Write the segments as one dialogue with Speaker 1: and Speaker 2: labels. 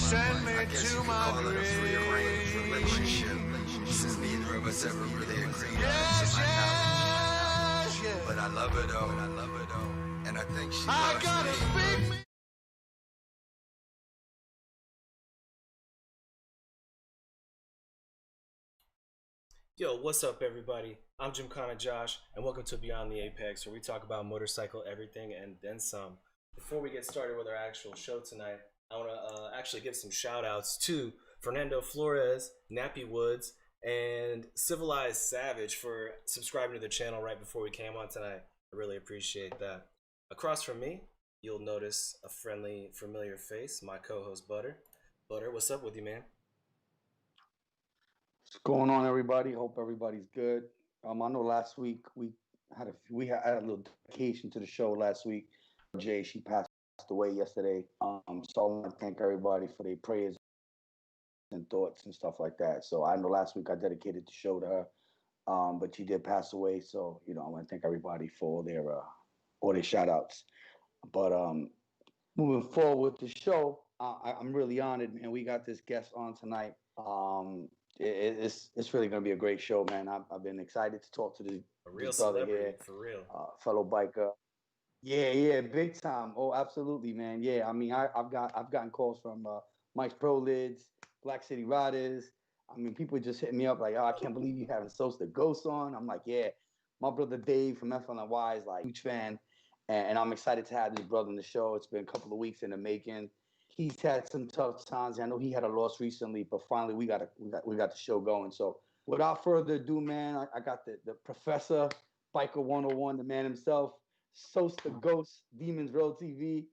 Speaker 1: Send me
Speaker 2: I guess
Speaker 1: to
Speaker 2: you could
Speaker 1: my
Speaker 2: call it a free range
Speaker 1: grave.
Speaker 2: relationship, since neither of us ever really agreed on it
Speaker 1: Yes,
Speaker 2: to my knowledge.
Speaker 1: yes, yes.
Speaker 2: But I love her though, and I think she
Speaker 1: I
Speaker 2: loves
Speaker 1: gotta
Speaker 2: me.
Speaker 1: speak me.
Speaker 3: Yo, what's up, everybody? I'm Gymkhana Josh, and welcome to Beyond the Apex, where we talk about motorcycle everything and then some. Before we get started with our actual show tonight, I want to actually give some shout outs to Fernando Flores, Nappy Woods, and Civilized Savage for subscribing to the channel right before we came on tonight. I really appreciate that. Across from me, you'll notice a friendly, familiar face, my co-host Butter. Butter, what's up with you, man?
Speaker 4: What's going on, everybody? Hope everybody's good. I know last week we had a little dedication to the show last week. Jay, she passed away yesterday. So I want to thank everybody for their prayers and thoughts and stuff like that. So I know last week I dedicated the show to her, but she did pass away. So I want to thank everybody for all their shout outs. But moving forward with the show, I'm really honored, and we got this guest on tonight. It's really going to be a great show, man. I've been excited to talk to
Speaker 3: A real
Speaker 4: this brother
Speaker 3: celebrity,
Speaker 4: here,
Speaker 3: for real.
Speaker 4: fellow biker. Yeah, big time. Oh, absolutely, man. Yeah, I mean, I've gotten calls from Mike's Pro Lids, Black City Riders. I mean, people just hitting me up like, "Oh, I can't believe you having Sose The Ghost on." I'm like, "Yeah, my brother Dave from FLNY is like a huge fan, and I'm excited to have this brother on the show. It's been a couple of weeks in the making. He's had some tough times. I know he had a loss recently, but finally we got the show going. So without further ado, man, I got the Professor Biker 101, the man himself, Sose The Ghost, Demons Road TV.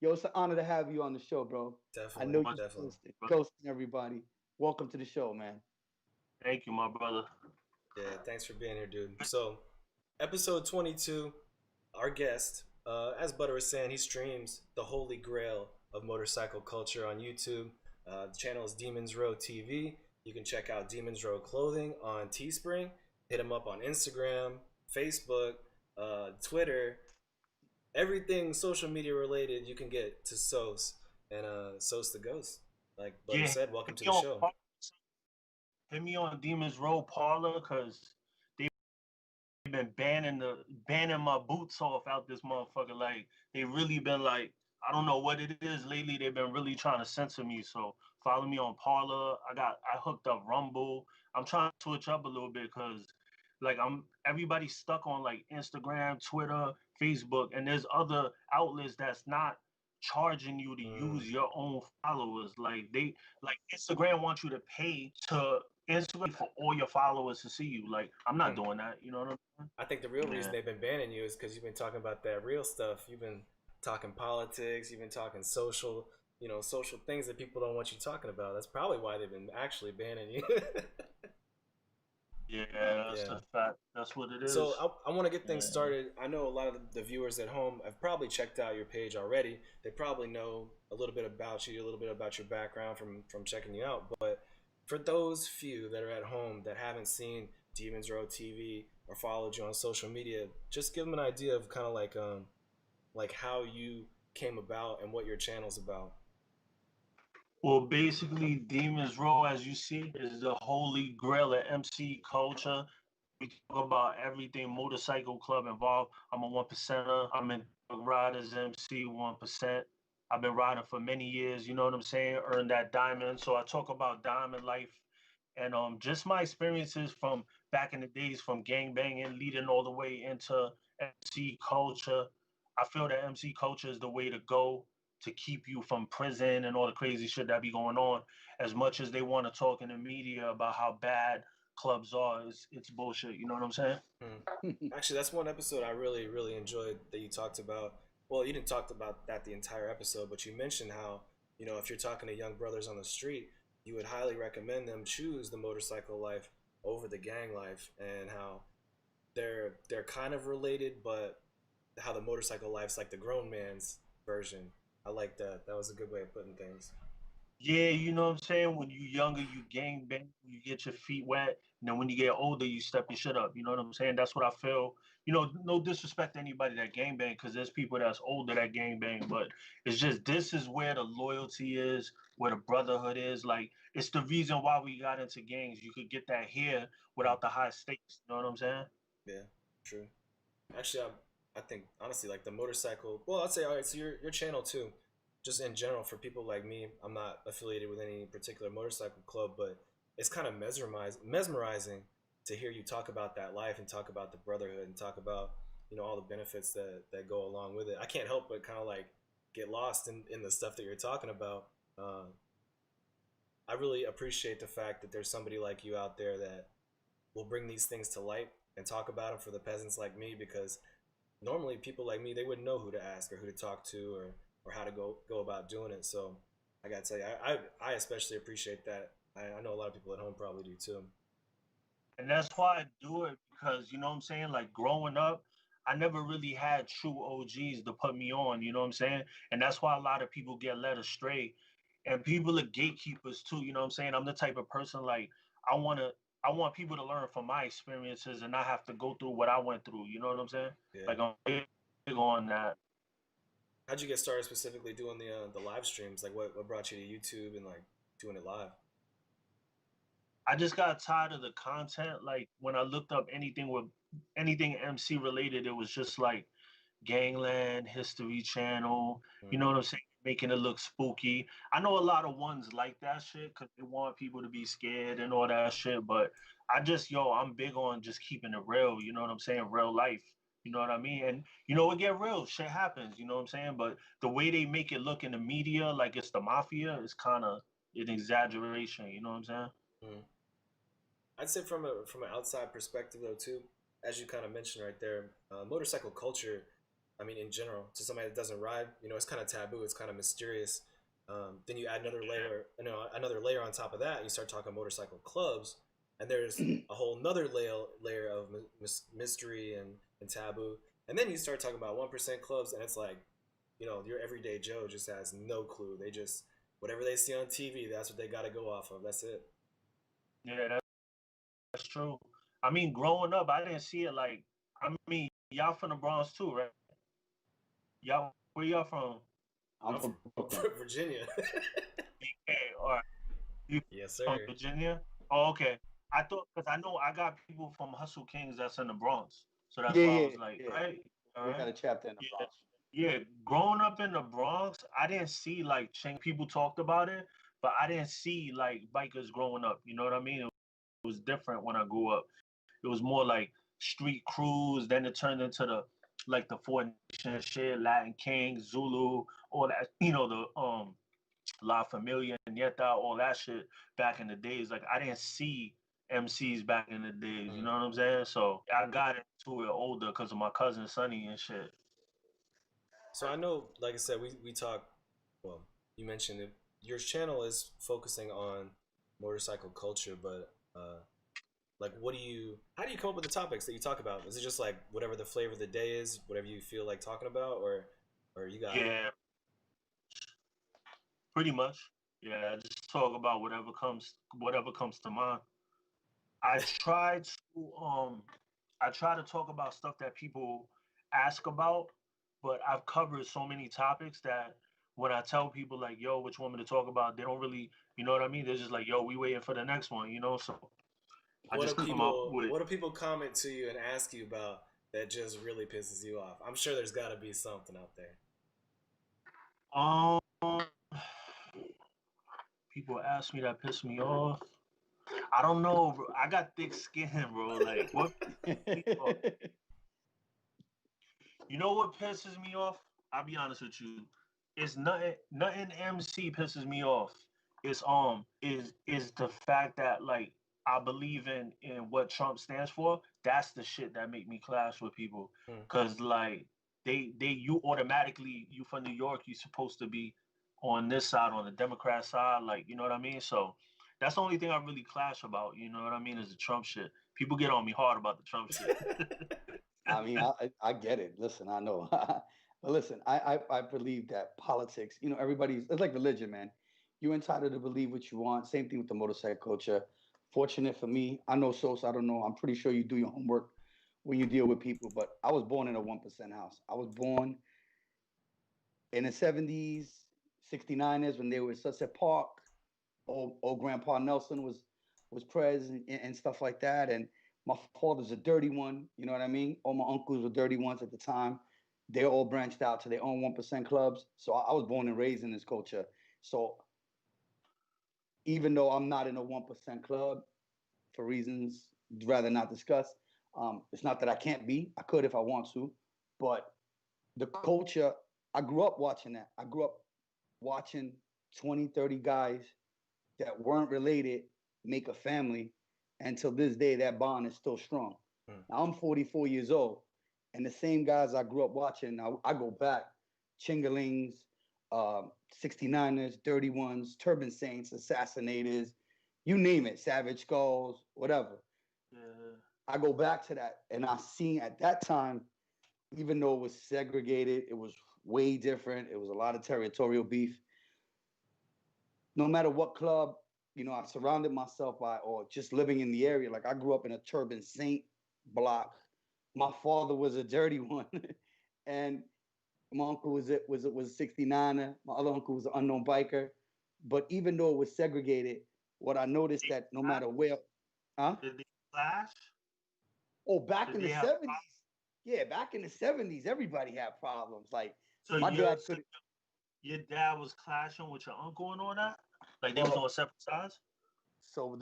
Speaker 4: Yo, it's an honor to have you on the show, bro.
Speaker 3: Definitely,
Speaker 4: I know you're
Speaker 3: definitely.
Speaker 4: ghosting everybody. Welcome to the show, man.
Speaker 5: Thank you, my brother.
Speaker 3: Yeah, thanks for being here, dude. So, episode 22, our guest, as Butter was saying, he streams the holy grail of motorcycle culture on YouTube. The channel is Demons Road TV. You can check out Demons Road Clothing on Teespring. Hit him up on Instagram, Facebook, Twitter. Everything social media related you can get to Sose and Sose the Ghost. Like Butter said, welcome to the show.
Speaker 5: Hit me on Demons Road Parlor because they've been banning my boots off out this motherfucker. Like they really been like, I don't know what it is lately. They've been really trying to censor me. So follow me on Parlor. I hooked up Rumble. I'm trying to switch up a little bit because like everybody's stuck on like Instagram, Twitter, Facebook, and there's other outlets that's not charging you to use your own followers. Like Instagram wants you to pay to Instagram for all your followers to see you. Like I'm not doing that. You know what I'm saying?
Speaker 3: I think the real reason they've been banning you is because you've been talking about that real stuff. You've been talking politics. You've been talking social things that people don't want you talking about. That's probably why they've been actually banning you.
Speaker 5: Yeah, that's the fact. That's what it is.
Speaker 3: So I want to get things started. I know a lot of the viewers at home have probably checked out your page already. They probably know a little bit about you, a little bit about your background from checking you out. But for those few that are at home that haven't seen Demons Road TV or followed you on social media, just give them an idea of kind of like how you came about and what your channel's about.
Speaker 5: Well, basically, Demons Row, as you see, is the holy grail of MC culture. We talk about everything motorcycle club involved. I'm a 1%er. I'm in Riders MC 1%. I've been riding for many years, you know what I'm saying? Earned that diamond. So I talk about diamond life and just my experiences from back in the days from gang banging, leading all the way into MC culture. I feel that MC culture is the way to go to keep you from prison and all the crazy shit that be going on. As much as they want to talk in the media about how bad clubs are, it's bullshit. You know what I'm saying?
Speaker 3: Actually, that's one episode I really, really enjoyed that you talked about. Well, you didn't talk about that the entire episode, but you mentioned how, if you're talking to young brothers on the street, you would highly recommend them choose the motorcycle life over the gang life, and how they're kind of related, but how the motorcycle life's like the grown man's version. I like that. That was a good way of putting things.
Speaker 5: Yeah, you know what I'm saying? When you younger, you gang bang, you get your feet wet. And then when you get older, you step your shit up. You know what I'm saying? That's what I feel no disrespect to anybody that gangbang, because there's people that's older that gangbang, but it's just this is where the loyalty is, where the brotherhood is. Like it's the reason why we got into gangs. You could get that here without the high stakes. You know what I'm saying?
Speaker 3: Yeah, true. Actually, I think honestly, like the motorcycle. Well, I'd say all right. So your channel too, just in general for people like me. I'm not affiliated with any particular motorcycle club, but it's kind of mesmerizing to hear you talk about that life and talk about the brotherhood and talk about all the benefits that go along with it. I can't help but kind of like get lost in the stuff that you're talking about. I really appreciate the fact that there's somebody like you out there that will bring these things to light and talk about them for the peasants like me, because normally people like me, they wouldn't know who to ask or who to talk to, or how to go about doing it. So I gotta tell you, I especially appreciate that. I know a lot of people at home probably do too.
Speaker 5: And that's why I do it, because you know what I'm saying? Like growing up, I never really had true OGs to put me on, you know what I'm saying? And that's why a lot of people get led astray. And people are gatekeepers too, you know what I'm saying? I'm the type of person like I wanna I want people to learn from my experiences and not have to go through what I went through, you know what I'm saying?
Speaker 3: Yeah.
Speaker 5: Like I'm big on that.
Speaker 3: How'd you get started specifically doing the live streams? Like what brought you to YouTube and like doing it live?
Speaker 5: I just got tired of the content. Like when I looked up anything MC related, it was just like Gangland, History Channel, you
Speaker 3: Mm.
Speaker 5: know what I'm saying? Making it look spooky. I know a lot of ones like that shit because they want people to be scared and all that shit. But I'm big on just keeping it real. You know what I'm saying? Real life. You know what I mean? And it get real. Shit happens. You know what I'm saying? But the way they make it look in the media, like it's the mafia, is kind of an exaggeration. You know what I'm saying?
Speaker 3: Mm. I'd say from an outside perspective though too, as you kind of mentioned right there, motorcycle culture. I mean, in general, to somebody that doesn't ride, it's kind of taboo. It's kind of mysterious. Then you add another layer on top of that. And you start talking motorcycle clubs, and there's a whole nother layer of mystery and taboo. And then you start talking about 1% clubs, and it's like, your everyday Joe just has no clue. They just whatever they see on TV, that's what they got to go off of. That's it.
Speaker 5: Yeah, that's true. I mean, growing up, I didn't see it like. I mean, y'all from the Bronx too, right? Y'all, where y'all from?
Speaker 4: I'm
Speaker 3: I'm
Speaker 4: from
Speaker 3: from
Speaker 4: Brooklyn.
Speaker 3: Virginia.
Speaker 5: BTA, or you
Speaker 3: Yes,
Speaker 5: from
Speaker 3: sir.
Speaker 5: Virginia? Oh, okay. I thought because I know I got people from Hustle Kings that's in the Bronx, so that's
Speaker 4: Yeah,
Speaker 5: why I
Speaker 4: yeah,
Speaker 5: was like,
Speaker 4: yeah.
Speaker 5: all
Speaker 4: We got
Speaker 5: right,
Speaker 4: a chapter in the
Speaker 5: yeah,
Speaker 4: Bronx.
Speaker 5: yeah. Growing up in the Bronx, I didn't see like Chink people talked about it, but I didn't see like bikers growing up. You know what I mean? It was different when I grew up. It was more like street crews. Then it turned into the Four Nation shit, Latin Kings, Zulu, all that. The La Familia and Yeta, all that shit back in the days. Like I didn't see MCs back in the days. You
Speaker 3: Mm.
Speaker 5: know what I'm saying? So I got into it older because of my cousin Sonny and shit.
Speaker 3: So I know, like I said, we talk. Well, you mentioned it. Your channel is focusing on motorcycle culture, but like, How do you come up with the topics that you talk about? Is it just like whatever the flavor of the day is, whatever you feel like talking about, or you got?
Speaker 5: Yeah, pretty much. Yeah, just talk about whatever comes to mind. I try to talk about stuff that people ask about, but I've covered so many topics that when I tell people like, yo, which one to talk about, they don't really, you know what I mean? They're just like, yo, we waiting for the next one. So I
Speaker 3: What do
Speaker 5: just come up
Speaker 3: people
Speaker 5: with
Speaker 3: What do people comment to you and ask you about that just really pisses you off? I'm sure there's got to be something out there.
Speaker 5: um people ask me that piss me off. I don't know, bro. I got thick skin, bro. Like what pisses me off? You know what pisses me off? I'll be honest with you. It's nothing MC pisses me off. It's the fact that like I believe in what Trump stands for. That's the shit that make me clash with people.
Speaker 3: Hmm.
Speaker 5: Cause like you automatically, you from New York, you supposed to be on this side, on the Democrat side, like you know what I mean? So that's the only thing I really clash about, you know what I mean, is the Trump shit. People get on me hard about the Trump shit.
Speaker 4: I mean, I get it. Listen, I know. But listen, I believe that politics, it's like religion, man. You're entitled to believe what you want. Same thing with the motorcycle culture. Fortunate for me, I know Sos, I don't know. I'm pretty sure you do your homework when you deal with people. But I was born in a 1% house. I was born in the 70s, 69ers when they were at Sunset Park. Old Grandpa Nelson was present and stuff like that. And my father's a dirty one. You know what I mean? All my uncles were dirty ones at the time. They all branched out to their own 1% clubs. So I was born and raised in this culture. So even though I'm not in a 1% club for reasons I'd rather not discuss, it's not that I can't be. I could if I want to. But the culture, I grew up watching that. I grew up watching 20, 30 guys that weren't related make a family. And till this day, that bond is still strong. Now, I'm 44 years old, and the same guys I grew up watching, I go back, Chingalings, 69ers, Dirty Ones, Turban Saints, Assassinators, you name it, Savage Skulls, whatever.
Speaker 5: Yeah.
Speaker 4: I go back to that, and I seen at that time, even though it was segregated, it was way different. It was a lot of territorial beef. No matter what club, I surrounded myself by, or just living in the area. Like I grew up in a Turban Saint block. My father was a dirty one, and my uncle was a 69er. My other uncle was an unknown biker. But even though it was segregated, what I noticed that no matter where,
Speaker 5: Did they clash?
Speaker 4: Oh, back
Speaker 5: Did
Speaker 4: in the
Speaker 5: they have
Speaker 4: 70s. Yeah, back in the 70s, everybody had problems. Like
Speaker 5: so
Speaker 4: my dad
Speaker 5: so
Speaker 4: could
Speaker 5: your dad was clashing with your uncle and all that? Like they was
Speaker 4: well,
Speaker 5: on separate sides?
Speaker 4: so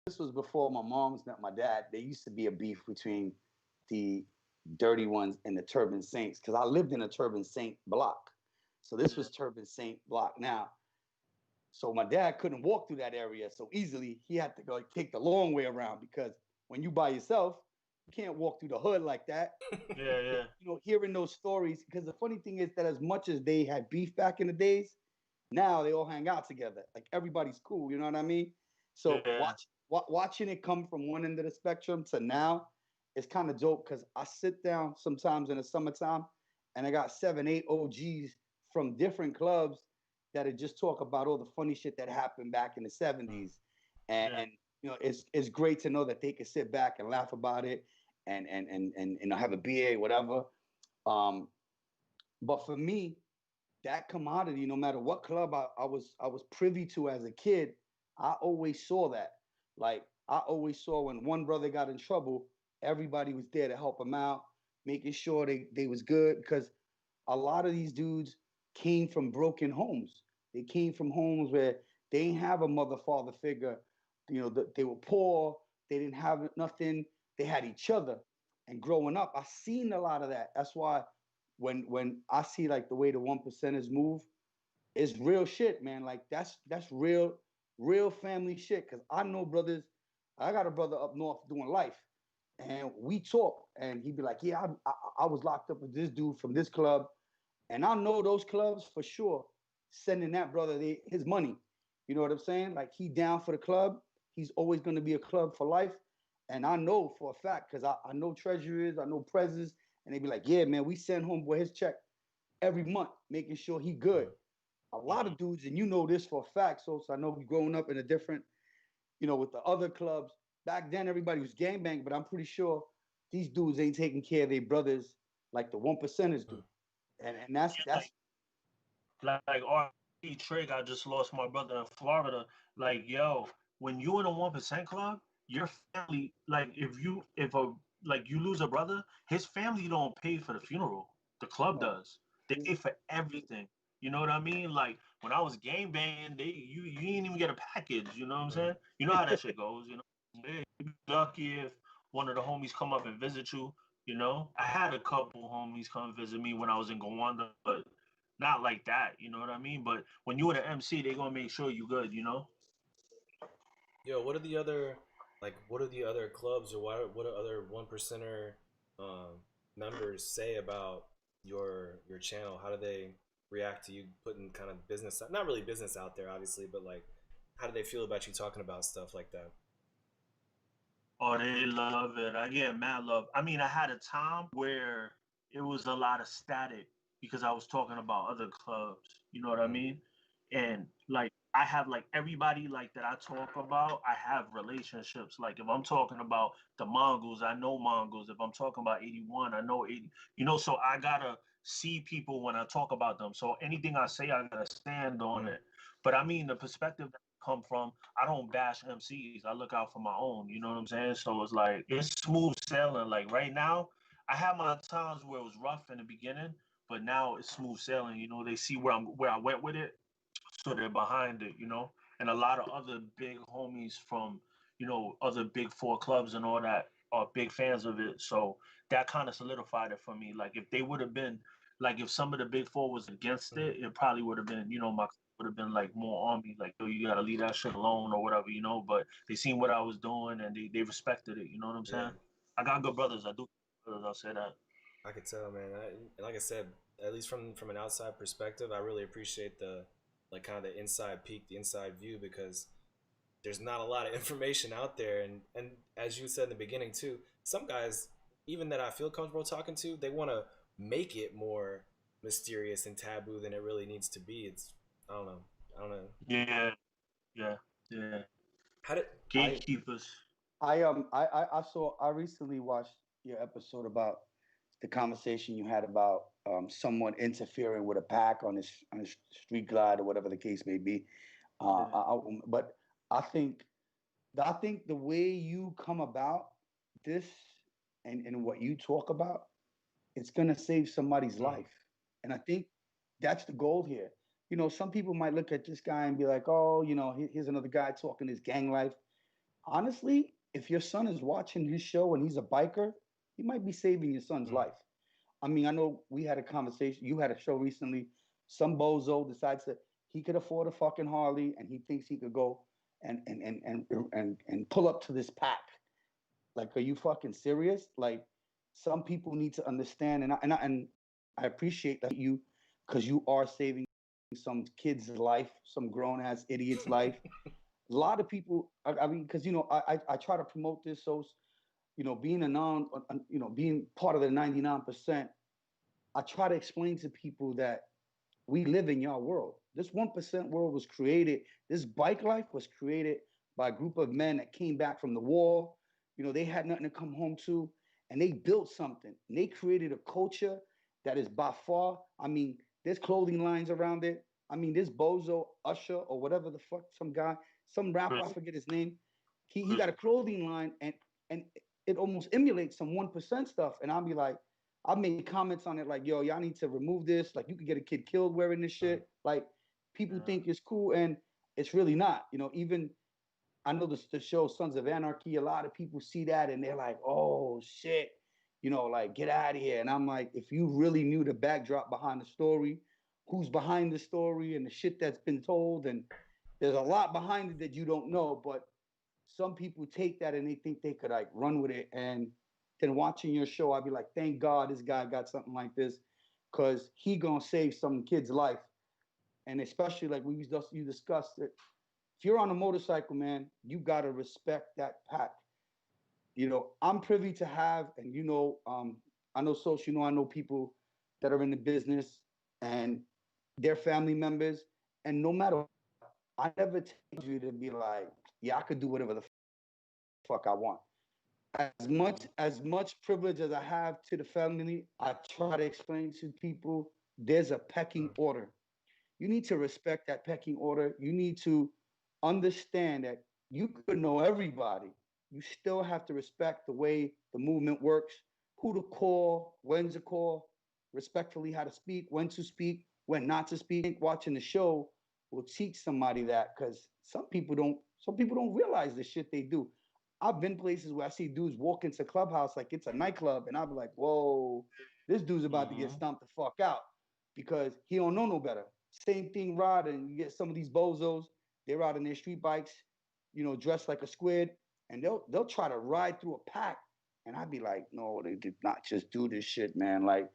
Speaker 4: this was before my mom's met my dad. There used to be a beef between the dirty ones and the Turban Saints because I lived in a Turban Saint block. So this was Turban Saint block now. So my dad couldn't walk through that area so easily. He had to go take the long way around because when you by yourself, you can't walk through the hood like that.
Speaker 5: Yeah, yeah.
Speaker 4: Hearing those stories, because the funny thing is that as much as they had beef back in the days, now they all hang out together. Like everybody's cool, you know what I mean? So
Speaker 5: Yeah.
Speaker 4: watching it come from one end of the spectrum to now, it's kind of dope because I sit down sometimes in the summertime and I got 7, 8 OGs from different clubs that just talk about all the funny shit that happened back in the 70s. And it's great to know that they can sit back and laugh about it and have a BA, whatever. But for me, that commodity, no matter what club I was privy to as a kid, I always saw that. Like I always saw when one brother got in trouble, everybody was there to help him out, making sure they was good. Because a lot of these dudes came from broken homes. They came from homes where they didn't have a mother father figure. They were poor. They didn't have nothing. They had each other. And growing up, I seen a lot of that. That's why when I see like the way the 1%ers move, it's real shit, man. Like that's real family shit. Cause I know brothers. I got a brother up north doing life, and we talk, and he'd be like, "Yeah, I was locked up with this dude from this club, and I know those clubs for sure sending that brother his money. You know what I'm saying? Like he down for the club. He's always going to be a club for life. And I know for a fact because I know treasurers, I know presidents, and they be like, yeah, man, we send homeboy his check every month, making sure he good. A lot of dudes, and you know this for a fact, so I know we growing up in a different, with the other clubs. Back then, everybody was gangbang, but I'm pretty sure these dudes ain't taking care of their brothers like the 1%ers do. And that's
Speaker 5: Like R. Trig, I just lost my brother in Florida. Like, yo, when you in a 1% club, your family, like if a like you lose a brother, his family don't pay for the funeral. The club
Speaker 4: no.
Speaker 5: does. They pay for everything. You know what I mean? Like when I was game banging, you didn't even get a package. You know what I'm saying? You know how that shit goes. Yeah, you be lucky if one of the homies come up and visit you. I had a couple homies come visit me when I was in Gowanda, but not like that, you know what I mean? But when you in an MC, they gonna make sure you good.
Speaker 3: Yo, what are the other clubs or what are other 1%er um, members say about your channel? How do they react to you putting kind of business, not really business out there, obviously, but like, how do they feel about you talking about stuff like that?
Speaker 5: Oh, they love it. I get mad love. I mean, I had a time where it was a lot of static because I was talking about other clubs. You know what I
Speaker 3: Mm.
Speaker 5: mean? And like I have like everybody like that I talk about, I have relationships. Like if I'm talking about the Mongols, I know Mongols. If I'm talking about 81, I know 80. So I gotta see people when I talk about them. So anything I say, I gotta stand on it. But I mean, the perspective that I come from, I don't bash MCs. I look out for my own. You know what I'm saying? So it's like it's smooth sailing. Like right now, I had my times where it was rough in the beginning, but now it's smooth sailing. They see where I went with it, so they're behind it. And a lot of other big homies from, other big four clubs and all that are big fans of it. So that kind of solidified it for me. Like if they would have been, like if some of the big four was against it, it probably would have been, my would have been like more on me, like, yo, you gotta leave that shit alone or whatever. But they seen what I was doing and they respected it. You know what I'm saying? I got good brothers. I do. Brothers, I'll say that.
Speaker 3: I could tell, man. Like I said, at least from an outside perspective, I really appreciate the like kind of the inside peek, the inside view, because there's not a lot of information out there, and as you said in the beginning too, some guys, even that I feel comfortable talking to, they want to make it more mysterious and taboo than it really needs to be. It's I don't know.
Speaker 5: Yeah, yeah, yeah.
Speaker 3: How did
Speaker 4: I
Speaker 5: Gatekeepers.
Speaker 4: I recently watched your episode about the conversation you had about someone interfering with a pack on his street glide or whatever the case may be.
Speaker 5: Yeah.
Speaker 4: But I think I think the way you come about this and what you talk about, it's gonna save somebody's
Speaker 3: mm,
Speaker 4: life. And I think that's the goal here. Some people might look at this guy and be like, oh, here's another guy talking his gang life. Honestly, if your son is watching his show and he's a biker, he might be saving your son's
Speaker 3: mm,
Speaker 4: life. I mean, I know we had a conversation. You had a show recently. Some bozo decides that he could afford a fucking Harley, and he thinks he could go and pull up to this pack. Like, are you fucking serious? Like, some people need to understand, and I appreciate that you, because you are saving some kid's life, some grown ass idiot's life. A lot of people, I mean, because I try to promote this, so being a being part of the 99%. I try to explain to people that we live in your world. This 1% world was created, this bike life was created by a group of men that came back from the war. They had nothing to come home to, and they built something. And they created a culture that is by far, I mean, there's clothing lines around it. I mean, this bozo Usher or whatever the fuck, some guy, some rapper, I
Speaker 5: Chris,
Speaker 4: forget his name. He
Speaker 5: Chris.
Speaker 4: got a clothing line, and it almost emulates some 1% stuff. And I'll be like, I made comments on it like, yo, y'all need to remove this. Like, you could get a kid killed wearing this
Speaker 3: mm,
Speaker 4: shit. Like, people
Speaker 5: Yeah.
Speaker 4: think it's cool, and it's really not. Even I know the show Sons of Anarchy. A lot of people see that and they're like, oh shit, like get out of here. And I'm like, if you really knew the backdrop behind the story, who's behind the story, and the shit that's been told, and there's a lot behind it that you don't know, but some people take that and they think they could like run with it. And then watching your show, I'd be like, thank God this guy got something like this, because he gonna save some kid's life. And especially like you discussed it. If you're on a motorcycle, man, you gotta respect that pack. I'm privy to have, and I know social, I know people that are in the business and their family members. And no matter what, I never tell you to be like, yeah, I could do whatever the fuck I want. As much privilege as I have to the family, I try to explain to people there's a pecking
Speaker 3: mm,
Speaker 4: order. You need to respect that pecking order. You need to understand that you could know everybody. You still have to respect the way the movement works, who to call, when to call, respectfully how to speak, when not to speak. Watching the show will teach somebody that, because some people don't realize the shit they do. I've been places where I see dudes walk into clubhouse like it's a nightclub, and I'll be like, whoa, this dude's about to get
Speaker 5: Mm-hmm.
Speaker 4: stomped the fuck out because he don't know no better. Same thing riding. You get some of these bozos, they're riding their street bikes, dressed like a squid, and they'll try to ride through a pack. And I'd be like, no, they did not just do this shit, man. Like,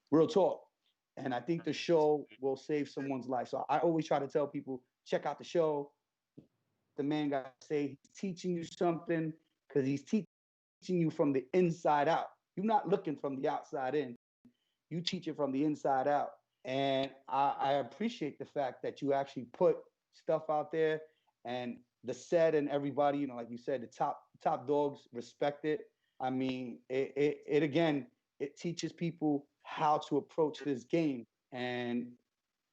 Speaker 4: real talk. And I think the show will save someone's life. So I always try to tell people, check out the show. The man got to say he's teaching you something, because he's teaching you from the inside out. You're not looking from the outside in. You teach it from the inside out. And I appreciate the fact that you actually put stuff out there, and the set and everybody, you know, like you said, the top dogs respect it. I mean, it again, it teaches people how to approach this game, and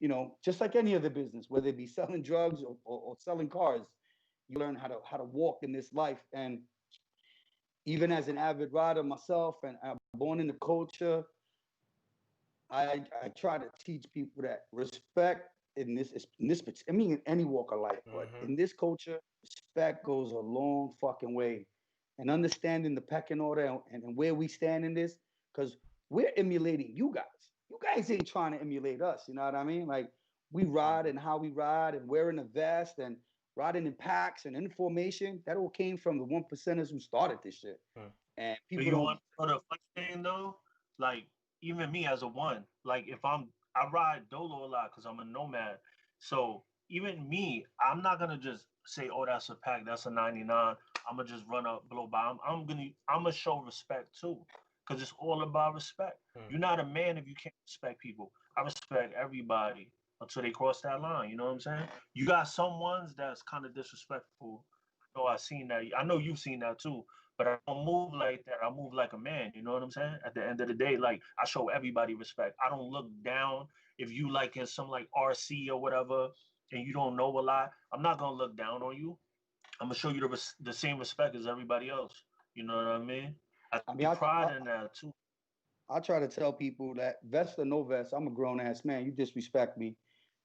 Speaker 4: you know, just like any other business, whether it be selling drugs or selling cars, you learn how to walk in this life. And even as an avid rider myself, and I'm born in the culture, I try to teach people that respect I mean, in any walk of life, but in this culture, respect goes a long fucking way. And understanding the pecking order and where we stand in this, because we're emulating you guys. You guys ain't trying to emulate us. You know what I mean? Like we ride and how we ride and wearing a vest and riding in packs and in formation. That all came from the one percenters who started this shit. And
Speaker 5: But
Speaker 4: people
Speaker 5: you
Speaker 4: don't.
Speaker 5: want to know the funny thing though? Like even me as a one, like if I ride dolo a lot because I'm a nomad. So even me, I'm not gonna just say, oh, that's a pack, that's a 99. I'm gonna just run up, blow by. I'm gonna show respect too, because it's all about respect. You're not a man if you can't respect people. I respect everybody until they cross that line. You know what I'm saying? You got some ones that's kind of disrespectful. I know I've seen that. I know you've seen that too. But I don't move like that. I move like a man. You know what I'm saying? At the end of the day, like I show everybody respect. I don't look down if you like in some like RC or whatever, and you don't know a lot. I'm not gonna look down on you. I'm gonna show you the same respect as everybody else. You know what I mean? I
Speaker 4: I mean,
Speaker 5: take pride in that too.
Speaker 4: I try to tell people that vest or no vest, I'm a grown ass man. You disrespect me.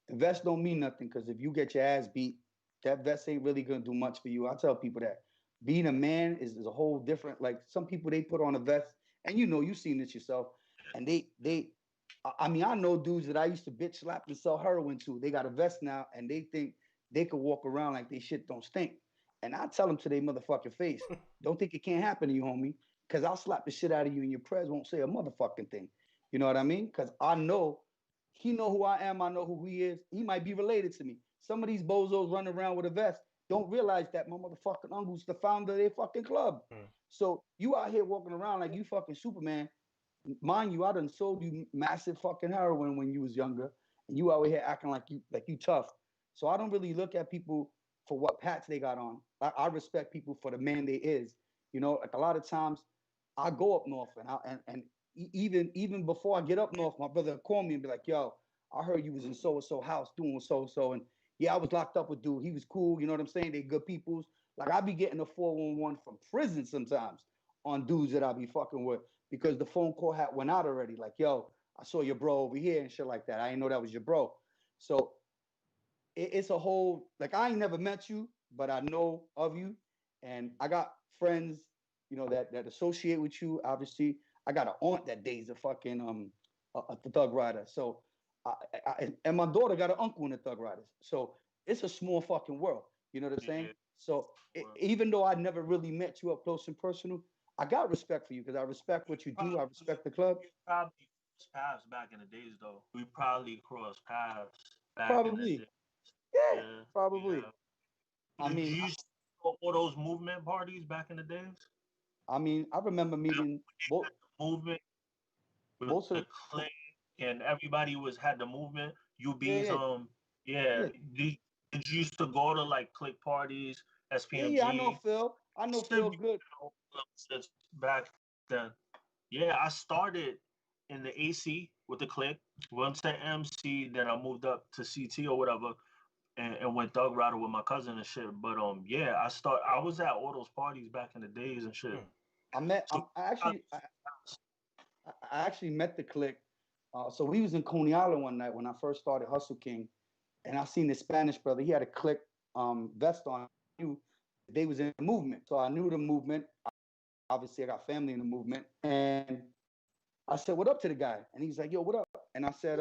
Speaker 4: The vest don't mean nothing because if you get your ass beat, that vest ain't really gonna do much for you. I tell people that being a man is a whole different. Like some people they put on a vest, and you know you've seen this yourself, and they. I mean, I know dudes that I used to bitch slap and sell heroin to. They got a vest now, and they think they could walk around like they shit don't stink. And I tell them to their motherfucking face, don't think it can't happen to you, homie, because I'll slap the shit out of you, and your prez won't say a motherfucking thing. You know what I mean? Because I know he know who I am. I know who he is. He might be related to me. Some of these bozos running around with a vest don't realize that my motherfucking uncle's the founder of their fucking club. So you out here walking around like you fucking Superman. Mind you, I done sold you massive fucking heroin when you was younger, and you out here acting like you tough. So I don't really look at people for what pats they got on. I respect people for the man they is. You know, like a lot of times I go up north and even before I get up north, my brother call me and be like, "Yo, I heard you was in so and so house doing so and so, and yeah, I was locked up with dude. He was cool. You know what I'm saying? They good peoples. Like I be getting a 411 from prison sometimes on dudes that I be fucking with because the phone call had went out already. Like, yo, I saw your bro over here and shit like that. I didn't know that was your bro. So it's a whole like I ain't never met you, but I know of you, and I got friends, you know, that associate with you. Obviously, I got an aunt that dates a fucking a thug rider. So, and my daughter got an uncle in the thug riders. So it's a small fucking world. You know what I'm saying? So even though I never really met you up close and personal, I got respect for you because I respect what you do. I respect the club.
Speaker 5: We probably crossed paths back in the days, though. We probably crossed paths back in the
Speaker 4: Probably,
Speaker 5: day.
Speaker 4: yeah,
Speaker 5: Yeah,
Speaker 4: probably.
Speaker 5: yeah.
Speaker 4: I
Speaker 5: Did
Speaker 4: mean,
Speaker 5: you used to go all those movement parties back in the days?
Speaker 4: I remember meeting both
Speaker 5: Movement with
Speaker 4: most of
Speaker 5: the clique and everybody was had the movement.
Speaker 4: yeah,
Speaker 5: UB's
Speaker 4: yeah,
Speaker 5: yeah.
Speaker 4: yeah,
Speaker 5: Did you used to go to like clique parties,
Speaker 4: yeah. I know
Speaker 5: SPMG?
Speaker 4: Phil. I know
Speaker 5: Used to
Speaker 4: Phil
Speaker 5: be
Speaker 4: good.
Speaker 5: since back then. Yeah, I started in the AC with the clique. Went to MC, then I moved up to CT or whatever, and went thug rider with my cousin and shit. But yeah, I was at all those parties back in the days and shit.
Speaker 4: I met.
Speaker 5: So
Speaker 4: I actually met the clique. So we was in Coney Island one night when I first started Hustle King, and I seen this Spanish brother. He had a clique vest on. They was in the movement, so I knew the movement. Obviously, I got family in the movement, and I said, "What up?" to the guy, and he's like, "Yo, what up?" And I said,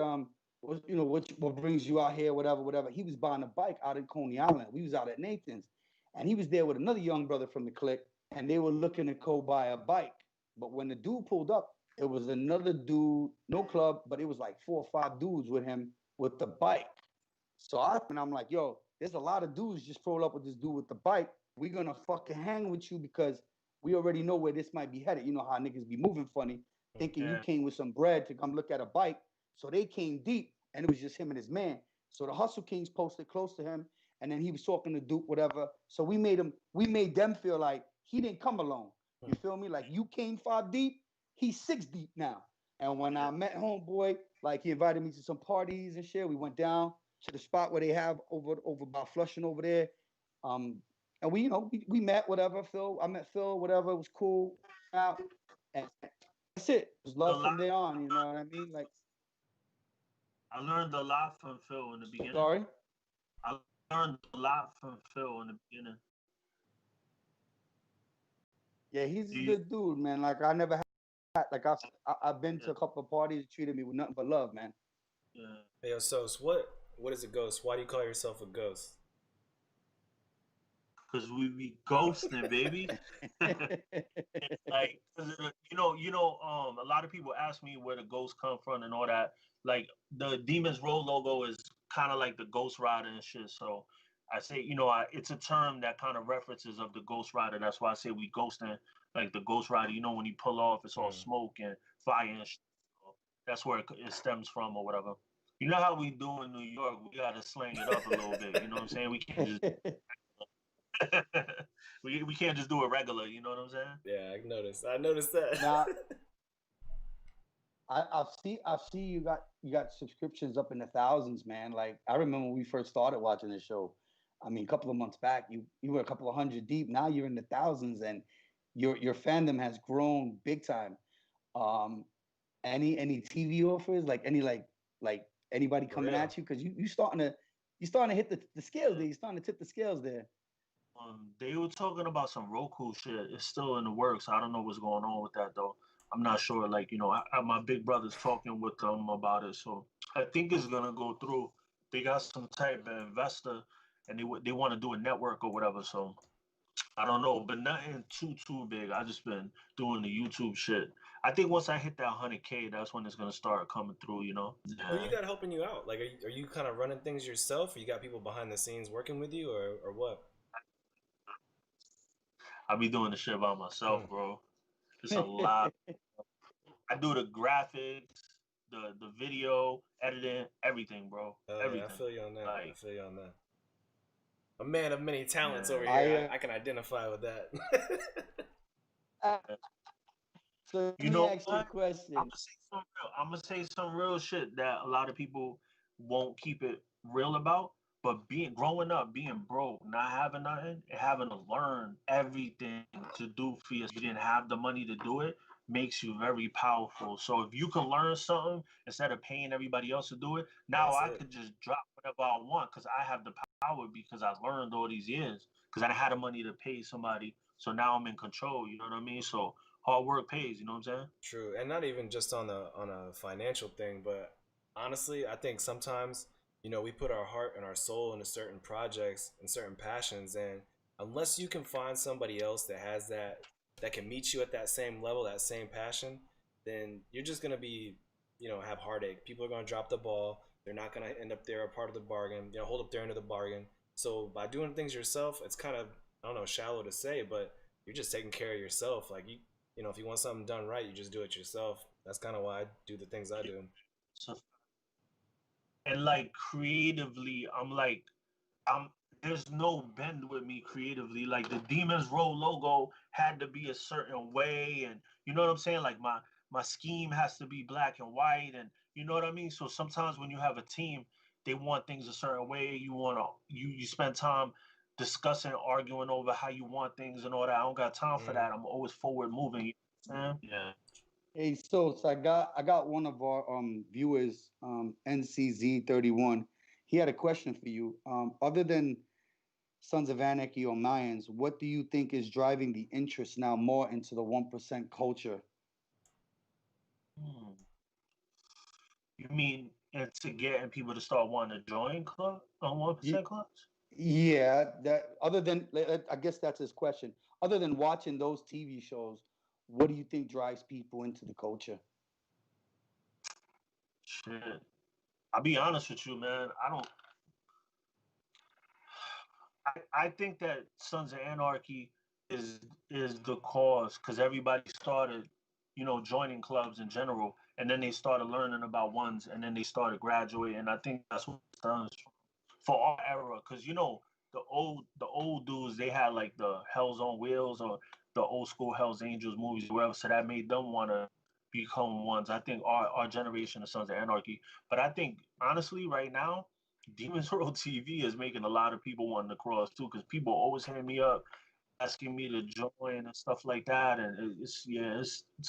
Speaker 4: what brings you out here, whatever, whatever." He was buying a bike out in Coney Island. We was out at Nathan's, and he was there with another young brother from the clique, and they were looking to go buy a bike. But when the dude pulled up, it was another dude, no club, but it was like 4 or 5 dudes with him with the bike. So I'm like, yo, there's a lot of dudes just roll up with this dude with the bike. We're gonna fucking hang with you because we already know where this might be headed. You know how niggas be moving funny, thinking you
Speaker 5: yeah,
Speaker 4: came with some bread to come look at a bike. So they came deep, and it was just him and his man. So the Hustle Kings posted close to him, and then he was talking to Duke, whatever. So we made them feel like he didn't come alone. You feel me? Like you came 5 deep, he's 6 deep now. And when I met homeboy, like he invited me to some parties and shit. We went down to the spot where they have over by Flushing over there. And we, we met, whatever. I met Phil, whatever. It was cool. Out, and that's it. It was love from there on. You know what I mean? Like,
Speaker 5: I learned a lot from Phil in the beginning.
Speaker 4: sorry.
Speaker 5: I learned a lot from Phil in the beginning.
Speaker 4: Yeah, he's a good dude, man. Like I never had, like I've been to a couple of parties that treated me with nothing but love, man.
Speaker 5: Yeah.
Speaker 3: Hey, yo, so what is a ghost? Why do you call yourself a ghost?
Speaker 5: Because we be ghosting, baby. Like, a lot of people ask me where the ghosts come from and all that. Like, the Demons Row logo is kind of like the Ghost Rider and shit. So I say, it's a term that kind of references of the Ghost Rider. That's why I say we ghosting. Like the Ghost Rider, when you pull off, it's all smoke and fire and shit. So that's where it stems from or whatever. You know how we do in New York? We gotta slang it up a little bit. You know what I'm saying? We can't just we can't just do it regular. You know what I'm saying?
Speaker 3: Yeah, I noticed that.
Speaker 4: Now, I see you got subscriptions up in the thousands, man. Like I remember when we first started watching the show. I mean, a couple of months back, you were a couple of hundred deep. Now you're in the thousands, and your fandom has grown big time. Um, any TV offers, like anybody coming at you, because you starting to hit the scales there. You're starting to tip the scales there.
Speaker 5: They were talking about some Roku shit. It's still in the works. I don't know what's going on with that though. I'm not sure. Like, my big brother's talking with them about it, so I think it's gonna go through. They got some type of investor, and they want to do a network or whatever. So I don't know, but nothing too big. I just been doing the YouTube shit. I think once I hit that 100K, that's when it's gonna start coming through. Yeah.
Speaker 3: Who you got helping you out? Like, are you kind of running things yourself, or you got people behind the scenes working with you, or what?
Speaker 5: I be doing the shit by myself, bro. It's a lot. I do the graphics, the video editing, everything, bro. Everything.
Speaker 3: Yeah, I feel you on that.
Speaker 5: Like,
Speaker 3: I feel you on that. A man of many talents over here. I can identify with that.
Speaker 4: So let me ask you a question.
Speaker 5: I'm gonna say some real shit that a lot of people won't keep it real about. But growing up, being broke, not having nothing, and having to learn everything to do for yourself, you didn't have the money to do it, makes you very powerful. So if you can learn something instead of paying everybody else to do it, now I could just drop whatever I want because I have the power because I learned all these years because I had the money to pay somebody. So now I'm in control. You know what I mean? So hard work pays. You know what I'm saying?
Speaker 3: True, and not even just on a financial thing, but honestly, I think sometimes we put our heart and our soul into certain projects and certain passions, and unless you can find somebody else that has that can meet you at that same level, that same passion, then you're just gonna be have heartache. People are gonna drop the ball. They're not gonna end up there a part of the bargain. Hold up their end of the bargain. So by doing things yourself, it's kind of, I don't know, shallow to say, but you're just taking care of yourself. Like if you want something done right, you just do it yourself. That's kind of why I do the things I do.
Speaker 5: So, and like creatively, I'm there's no bend with me creatively. Like the Demons Row logo had to be a certain way, and you know what I'm saying? Like my scheme has to be black and white, and you know what I mean? So sometimes when you have a team, they want things a certain way. You spend time discussing, arguing over how you want things and all that. I don't got time for that. I'm always forward moving. You know what I'm saying? Yeah.
Speaker 4: Hey, so I got one of our viewers, NCZ31. He had a question for you. Other than Sons of Anarchy or Mayans, what do you think is driving the interest now more into the 1% culture?
Speaker 5: You mean into getting people to start wanting to join club on 1% clubs?
Speaker 4: Yeah, that other than I guess that's his question. Other than watching those TV shows, what do you think drives people into the culture?
Speaker 5: Shit. I'll be honest with you, man. I think that Sons of Anarchy is the cause because everybody started, joining clubs in general, and then they started learning about ones, and then they started graduating. And I think that's what it does for our era, because you know the old dudes, they had like the Hell's on Wheels or the old school Hell's Angels movies, whatever. So that made them want to become ones. I think our generation of Sons of Anarchy. But I think honestly, right now, Demons Row TV is making a lot of people want to cross too, because people always hit me up asking me to join and stuff like that. And it's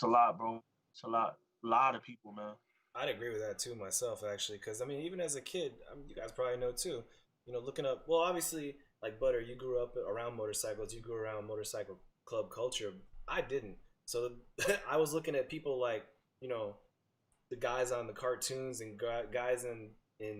Speaker 5: a lot, bro. It's a lot of people, man.
Speaker 3: I'd agree with that too myself, actually, because I mean, even as a kid, you guys probably know too. You know, looking up. Well, obviously, like Butter, you grew up around motorcycles. You grew around motorcycle club culture. I didn't. So I was looking at people like, you know, the guys on the cartoons and guys in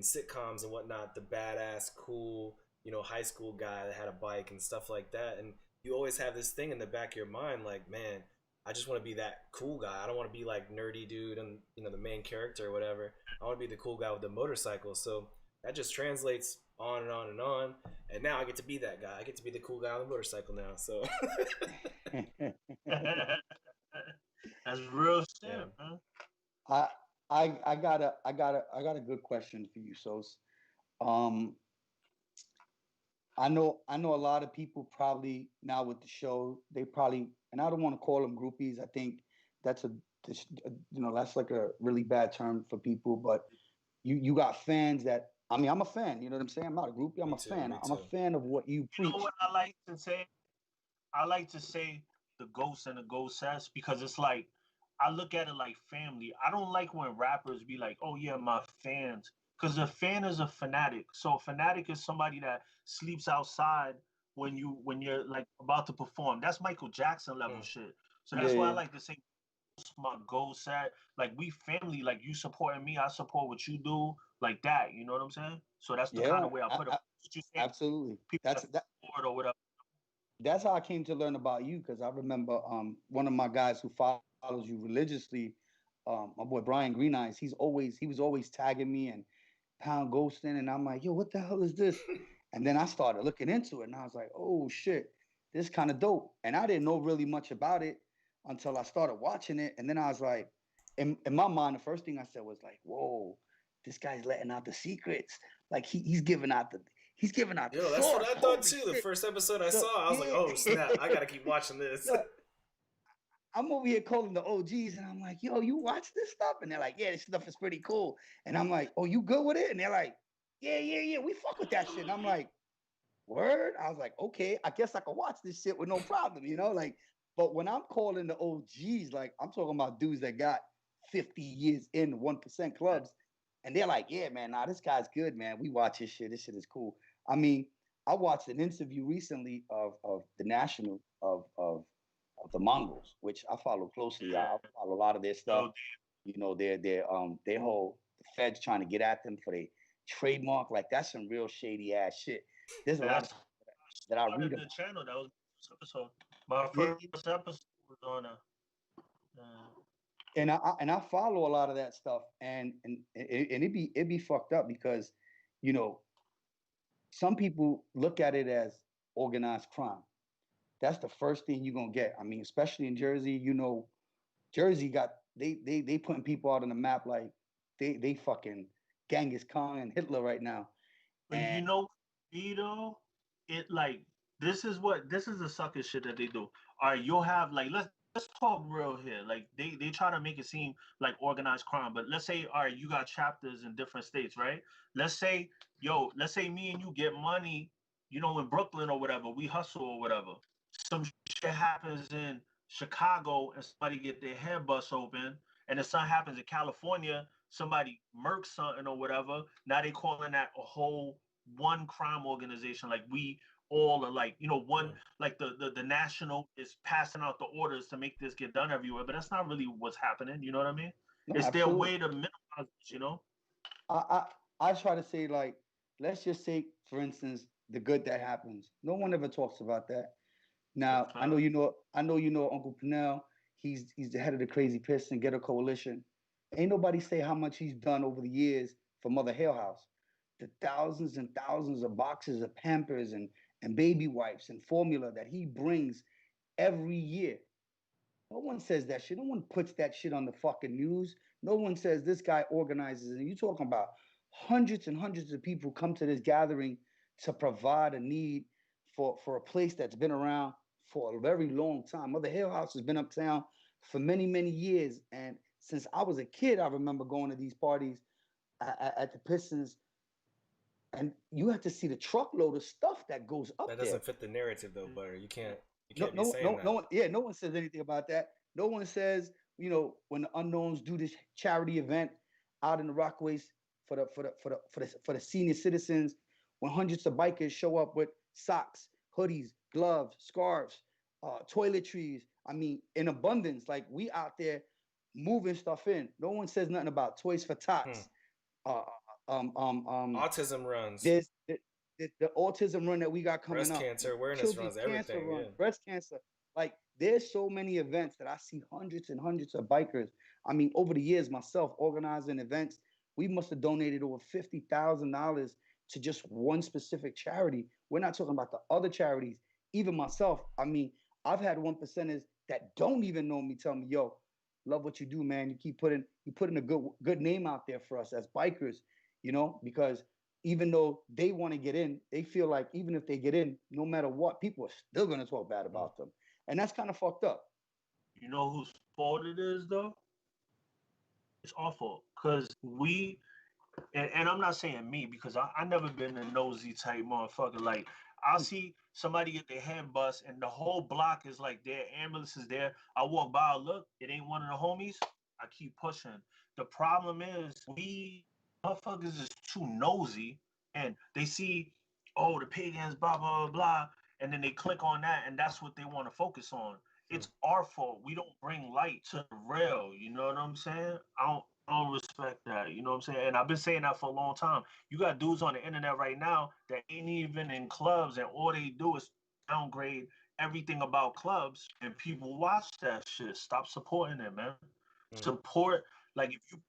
Speaker 3: sitcoms and whatnot, the badass, cool, you know, high school guy that had a bike and stuff like that. And you always have this thing in the back of your mind, like, man, I just want to be that cool guy. I don't want to be like nerdy dude and, you know, the main character or whatever. I want to be the cool guy with the motorcycle. So that just translates on and on and on. And now I get to be that guy. I get to be the cool guy on the motorcycle now. So
Speaker 5: That's real shit,
Speaker 3: yeah.
Speaker 5: man.
Speaker 4: I got a good question for you, Sos. Um, I know a lot of people probably now with the show, they probably, and I don't want to call them groupies. I think that's that's like a really bad term for people, but you got fans that, I mean, I'm a fan, you know what I'm saying? I'm not a groupie, I'm
Speaker 3: Me
Speaker 4: a
Speaker 3: too,
Speaker 4: fan.
Speaker 3: me
Speaker 4: I'm a
Speaker 3: too.
Speaker 4: fan of what you
Speaker 5: You know
Speaker 4: preach.
Speaker 5: what I like to say? I like to say the ghosts and the ghostess, because it's like I look at it like family. I don't like when rappers be like, "Oh yeah, my fans," because a fan is a fanatic. So a fanatic is somebody that sleeps outside when you're like about to perform. That's Michael Jackson level
Speaker 3: Mm.
Speaker 5: shit. So
Speaker 4: Yeah,
Speaker 5: that's why I
Speaker 4: yeah.
Speaker 5: like to say my ghost set. Like we family. Like you supporting me, I support what you do. Like that. You know what I'm saying? So that's the kind
Speaker 4: Yeah,
Speaker 5: of way I put it. What you say?
Speaker 4: absolutely.
Speaker 5: People that support or whatever.
Speaker 4: That's how I came to learn about you, because I remember one of my guys who follows you religiously, my boy Brian Green Eyes. He was always tagging me and pound ghosting, and I'm like, yo, what the hell is this? And then I started looking into it, and I was like, oh shit, this kind of dope. And I didn't know really much about it until I started watching it, and then I was like, in my mind, the first thing I said was like, whoa, this guy's letting out the secrets. Like he's giving out the
Speaker 3: Yo, that's what
Speaker 4: source.
Speaker 3: I thought
Speaker 4: Holy
Speaker 3: too. The
Speaker 4: shit.
Speaker 3: first episode I
Speaker 4: So
Speaker 3: saw, I was like,
Speaker 4: yeah,
Speaker 3: oh snap, I gotta keep watching this.
Speaker 4: so I'm over here calling the OGs, and I'm like, yo, you watch this stuff? And they're like, yeah, this stuff is pretty cool. And I'm like, oh, you good with it? And they're like, yeah, yeah, yeah, we fuck with that shit. And I'm like, word? I was like, okay, I guess I can watch this shit with no problem, Like, but when I'm calling the OGs, like, I'm talking about dudes that got 50 years in 1% clubs, and they're like, yeah, man, nah, this guy's good, man. We watch his shit. This shit is cool. I mean, I watched an interview recently of the national of the Mongols, which I follow closely. I follow a lot of their stuff.
Speaker 5: So
Speaker 4: Their whole the feds trying to get at them for their trademark. Like that's some real shady ass shit. There's a lot of
Speaker 5: that's
Speaker 4: that I read
Speaker 5: started
Speaker 4: about.
Speaker 5: the channel. That was the first episode. My
Speaker 4: Yeah,
Speaker 5: first episode was on
Speaker 4: and I follow a lot of that stuff, and it be fucked up because, you know, some people look at it as organized crime. That's the first thing you're gonna get. I mean, especially in Jersey, Jersey got they putting people out on the map like they fucking Genghis Khan and Hitler right now.
Speaker 5: but you
Speaker 4: And
Speaker 5: know, Vito, it like this is the sucker shit that they do. All right, you'll have like let's talk real here. Like they try to make it seem like organized crime, but let's say all right, you got chapters in different states, right? Let's say me and you get money, you know, in Brooklyn or whatever, we hustle or whatever. Some shit happens in Chicago and somebody get their head bust open, and then something happens in California, somebody murks something or whatever. Now they calling that a whole one crime organization. Like we all are like, you know, one like the national is passing out the orders to make this get done everywhere, but that's not really what's happening. You know what I mean?
Speaker 4: no,
Speaker 5: It's their
Speaker 4: absolutely.
Speaker 5: way to minimize this, you know?
Speaker 4: I I try to say, like, let's just say, for instance, the good that happens. No one ever talks about that. Now, I know Uncle Pernell. He's the head of the Crazy Piston Ghetto Coalition. Ain't nobody say how much he's done over the years for Mother Hale House. The thousands and thousands of boxes of Pampers and baby wipes and formula that he brings every year. No one says that shit. No one puts that shit on the fucking news. No one says this guy organizes. And you talking about hundreds and hundreds of people come to this gathering to provide a need for a place that's been around for a very long time. Mother Hill House has been uptown for many, many years. And since I was a kid, I remember going to these parties at the Pistons, and you have to see the truckload of stuff that goes up
Speaker 3: That
Speaker 4: there.
Speaker 3: doesn't fit the narrative though, Butter. You can't
Speaker 4: No,
Speaker 3: be saying that.
Speaker 4: no one, yeah, no one says anything about that. No one says, when the unknowns do this charity event out in the Rockaways for the senior citizens, when hundreds of bikers show up with socks, hoodies, gloves, scarves, toiletries. I mean, in abundance. Like, we out there moving stuff in. No one says nothing about Toys for Tots. Uh,
Speaker 3: Autism runs.
Speaker 4: There's the autism run that we got coming
Speaker 3: breast
Speaker 4: up.
Speaker 3: cancer awareness
Speaker 4: Children's
Speaker 3: runs,
Speaker 4: cancer
Speaker 3: everything.
Speaker 4: run,
Speaker 3: Yeah.
Speaker 4: breast cancer. Like, there's so many events that I see hundreds and hundreds of bikers. I mean, over the years, myself organizing events, we must have donated over $50,000 to just one specific charity. We're not talking about the other charities. Even myself, I mean, I've had 1%ers that don't even know me tell me, "Yo, love what you do, man. You putting a good name out there for us as bikers," because even though they want to get in, they feel like even if they get in, no matter what, people are still going to talk bad about them. And that's kind of fucked up.
Speaker 5: You know whose fault it is, though? It's our fault. Because and I'm not saying me, because I never been a nosy type motherfucker. Like, I'll see somebody get their head bust and the whole block is like their ambulance is there. I walk by, look, it ain't one of the homies. I keep pushing. The problem is we motherfuckers is too nosy, and they see, oh, the pagans, blah, blah, blah, blah, and then they click on that, and that's what they want to focus on. It's our fault. We don't bring light to the rail. You know what I'm saying? I don't respect that. You know what I'm saying? And I've been saying that for a long time. You got dudes on the internet right now that ain't even in clubs, and all they do is downgrade everything about clubs, and people watch that shit. Stop supporting it, man. Support. Like, if you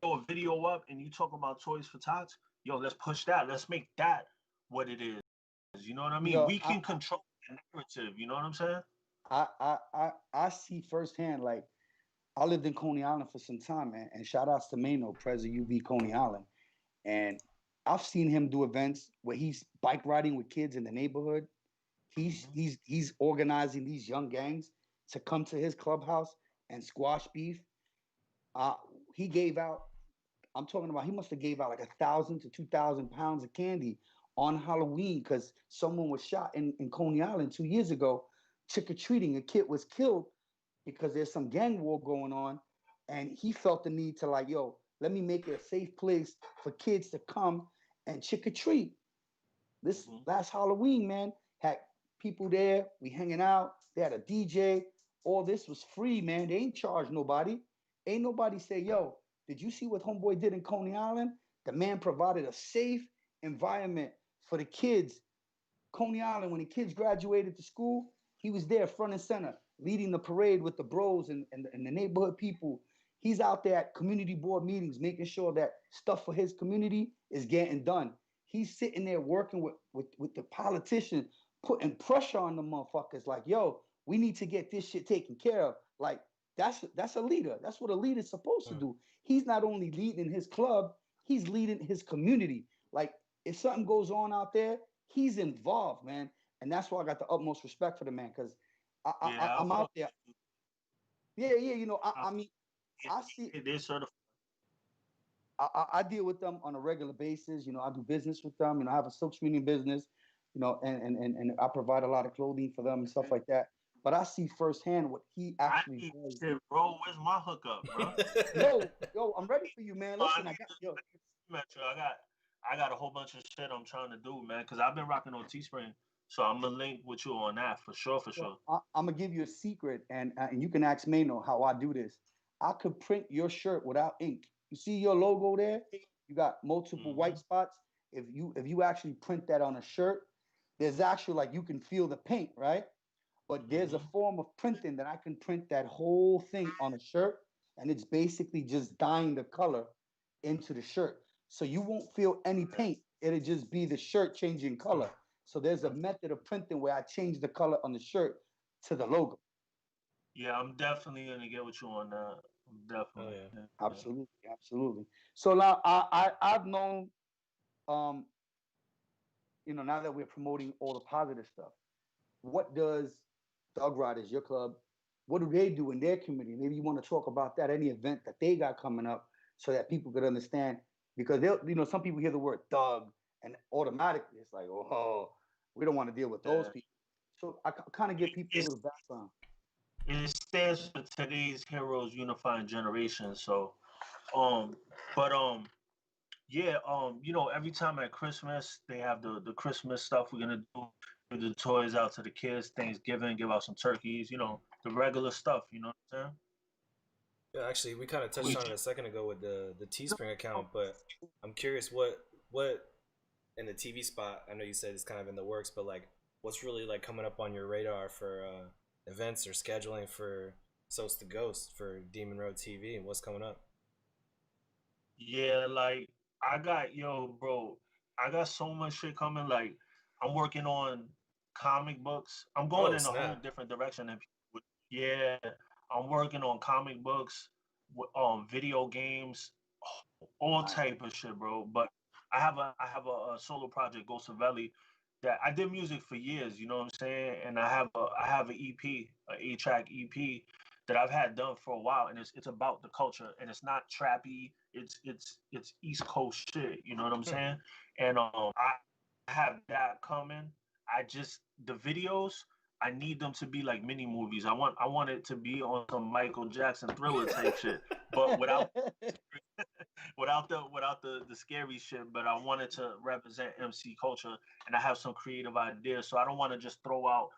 Speaker 5: throw a video up and you talk about Toys for Tots, yo, let's push that. Let's make that what it is. You know what I mean?
Speaker 4: Yo,
Speaker 5: we can control the narrative. You know what I'm saying?
Speaker 4: I see firsthand. Like, I lived in Coney Island for some time, man, and shout outs to Mano, President UV Coney Island. And I've seen him do events where he's bike riding with kids in the neighborhood. He's organizing these young gangs to come to his clubhouse and squash beef. He gave out, I'm talking about, he must have gave out like 1,000 to 2,000 pounds of candy on Halloween because someone was shot in Coney Island 2 years ago, trick-or-treating. A kid was killed because there's some gang war going on, and he felt the need to, like, yo, let me make it a safe place for kids to come and trick-or-treat. This last Halloween, man, had people there, we hanging out, they had a DJ, all this was free, man. They ain't charged nobody. Ain't nobody say, yo, did you see what homeboy did in Coney Island? The man provided a safe environment for the kids. Coney Island, when the kids graduated to school, he was there front and center, leading the parade with the bros and the neighborhood people. He's out there at community board meetings, making sure that stuff for his community is getting done. He's sitting there working with the politicians, putting pressure on the motherfuckers like, yo, we need to get this shit taken care of. Like, that's a leader. That's what a leader's supposed to do. He's not only leading his club, he's leading his community. Like, if something goes on out there, he's involved, man. And that's why I got the utmost respect for the man, because I'm out there. Yeah, I mean, I see.
Speaker 5: They're certified.
Speaker 4: I deal with them on a regular basis. I do business with them. I have a silk screening business, and I provide a lot of clothing for them and stuff like that. But I see firsthand what he actually does.
Speaker 5: Shit, bro, where's my hookup, bro?
Speaker 4: yo, I'm ready for you, man. Listen,
Speaker 5: I got a whole bunch of shit I'm trying to do, man, because I've been rocking on Teespring. So I'm gonna link with you on that for sure.
Speaker 4: I'm gonna give you a secret, and you can ask Mano how I do this. I could print your shirt without ink. You see your logo there? You got multiple white spots. If you actually print that on a shirt, there's actually, like, you can feel the paint, right? But there's a form of printing that I can print that whole thing on a shirt, and it's basically just dyeing the color into the shirt. So you won't feel any paint. It'll just be the shirt changing color. So there's a method of printing where I change the color on the shirt to the logo.
Speaker 5: Yeah, I'm definitely gonna get with you on that.
Speaker 3: Oh
Speaker 5: Definitely.
Speaker 3: yeah.
Speaker 5: Yeah. Yeah.
Speaker 4: Absolutely, absolutely. So now I've known, um, now that we're promoting all the positive stuff, what does Thug Riders, your club, what do they do in their community? Maybe you want to talk about that, any event that they got coming up, so that people could understand. Because they'll, some people hear the word thug and automatically it's like, oh, we don't want to deal with those
Speaker 5: Yeah.
Speaker 4: people. So I kind of give people a
Speaker 5: It's,
Speaker 4: little background.
Speaker 5: it stands for today's heroes unifying generation. So, um, but yeah, every time at Christmas they have the Christmas stuff we're gonna do. Give the toys out to the kids. Thanksgiving, give out some turkeys. The regular stuff. You know what I'm
Speaker 3: Yeah, actually, we kind of touched
Speaker 5: saying?
Speaker 3: on it a second ago with the Teespring account, but I'm curious what in the TV spot. I know you said it's kind of in the works, but like, what's really like coming up on your radar for events or scheduling for Sose the Ghost for Demon Road TV, and what's coming up?
Speaker 5: Yeah, like bro, I got so much shit coming. Like, I'm working on comic books. I'm going
Speaker 3: Oh
Speaker 5: in a whole
Speaker 3: snap!
Speaker 5: different direction than people would. Yeah, I'm working on comic books, video games, all
Speaker 4: Nice.
Speaker 5: type of shit, bro. But I have a solo project, Ghostin, that I did music for years. You know what I'm saying? And I have an EP, a 8-track EP that I've had done for a while, and it's about the culture, and it's not trappy. It's East Coast shit. You know what I'm
Speaker 3: Hmm.
Speaker 5: saying? And I have that coming. The videos. I need them to be like mini movies. I want it to be on some Michael Jackson Thriller type shit, but without the scary shit. But I wanted to represent MC culture, and I have some creative ideas. So I don't want to just throw out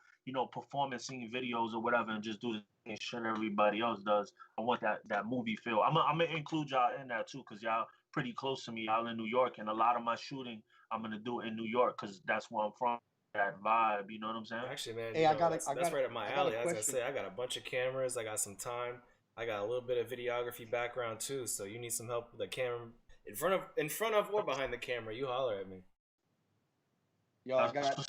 Speaker 5: performance scene videos or whatever and just do the same shit everybody else does. I want that movie feel. I'm gonna include y'all in that too, because y'all pretty close to me. Y'all in New York, and a lot of my shooting I'm gonna do in New York because that's where I'm from. That vibe, you know what I'm saying?
Speaker 3: Actually, man,
Speaker 4: Hey,
Speaker 3: that's right up my
Speaker 4: I got a
Speaker 3: alley. I was gonna
Speaker 4: question.
Speaker 3: say I got a bunch of cameras. I got some time. I got a little bit of videography background too. So you need some help with the camera in front of or behind the camera. You holler at me.
Speaker 4: Yo,
Speaker 5: That's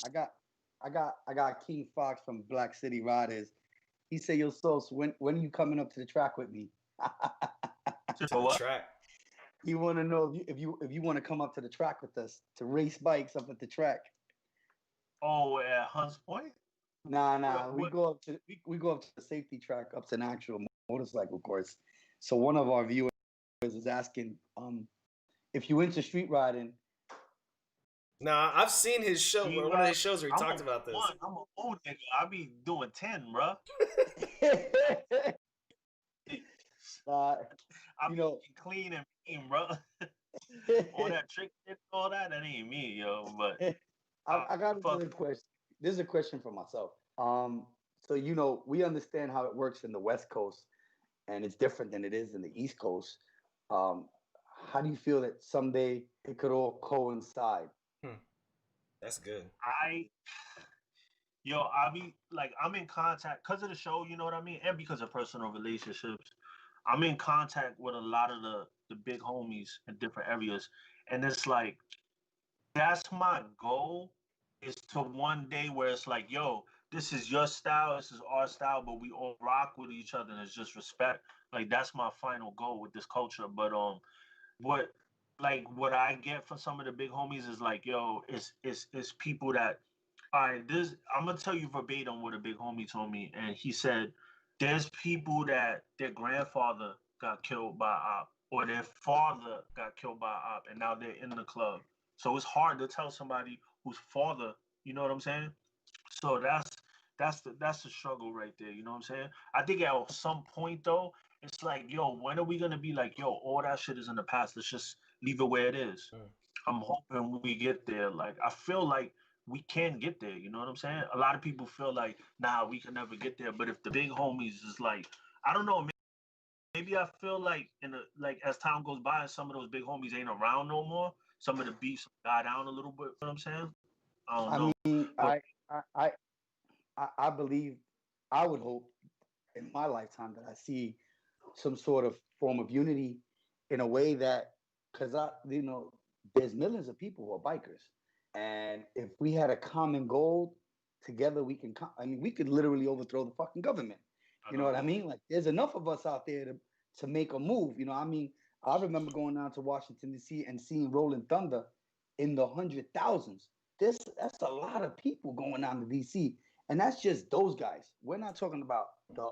Speaker 4: I got King Fox from Black City Riders. He said, "Yo, Sos, when are you coming up to the track with me?"
Speaker 3: To the
Speaker 5: what?
Speaker 3: track.
Speaker 4: He want to know if you want to come up to the track with us to race bikes up at the track.
Speaker 5: Oh, at Hunts Point?
Speaker 4: Nah. We
Speaker 5: What?
Speaker 4: go up to we go up to the safety track, up to an actual motorcycle course. So one of our viewers is asking, if you into street riding.
Speaker 3: Nah, I've seen his show
Speaker 5: Street
Speaker 3: or one of
Speaker 5: ride?
Speaker 3: his shows where he
Speaker 5: I'm
Speaker 3: talked
Speaker 5: a
Speaker 3: about this.
Speaker 5: one. I'm a old nigga. I be doing 10, bro.
Speaker 4: uh,
Speaker 5: I
Speaker 4: you
Speaker 5: be
Speaker 4: know,
Speaker 5: clean and mean, bro. All that trick shit, all that ain't me, yo. But
Speaker 4: I got
Speaker 5: fuck.
Speaker 4: another question. This is a question for myself. So we understand how it works in the West Coast, and it's different than it is in the East Coast. Um, how do you feel that someday it could all coincide?
Speaker 3: Hmm, that's good.
Speaker 5: I I be like, I'm in contact because of the show, you know what I mean, and because of personal relationships. I'm in contact with a lot of the big homies in different areas, and it's like that's my goal is to one day where it's like, yo, this is your style, this is our style, but we all rock with each other and it's just respect. Like that's my final goal with this culture. But what what I get from some of the big homies is like, yo, it's people that all right, this I'm gonna tell you verbatim what a big homie told me, and he said there's people that their grandfather got killed by op or their father got killed by op and now they're in the club. So it's hard to tell somebody whose father, you know what I'm saying? So that's the struggle right there, you know what I'm saying? I think at some point though, it's like, yo, when are we gonna be like, yo, all that shit is in the past. Let's just leave it where it is.
Speaker 3: Hmm.
Speaker 5: I'm hoping we get there. Like I feel like we can get there, you know what I'm saying? A lot of people feel like, nah, we can never get there. But if the big homies is like, I don't know, maybe I feel like like as time goes by and some of those big homies ain't around no more, some of the beefs die down a little bit, you know what I'm saying? I don't
Speaker 4: I
Speaker 5: know.
Speaker 4: mean,
Speaker 5: But
Speaker 4: I believe, I would hope in my lifetime that I see some sort of form of unity in a way that, because there's millions of people who are bikers, and if we had a common goal together, we can. I mean, we could literally overthrow the fucking government.
Speaker 5: I
Speaker 4: You know what I
Speaker 5: know.
Speaker 4: mean? Like, there's enough of us out there to make a move. You know, I mean, I remember going down to Washington D.C. and seeing Rolling Thunder in the 100,000s. That's a lot of people going down to D.C. And that's just those guys. We're not talking about the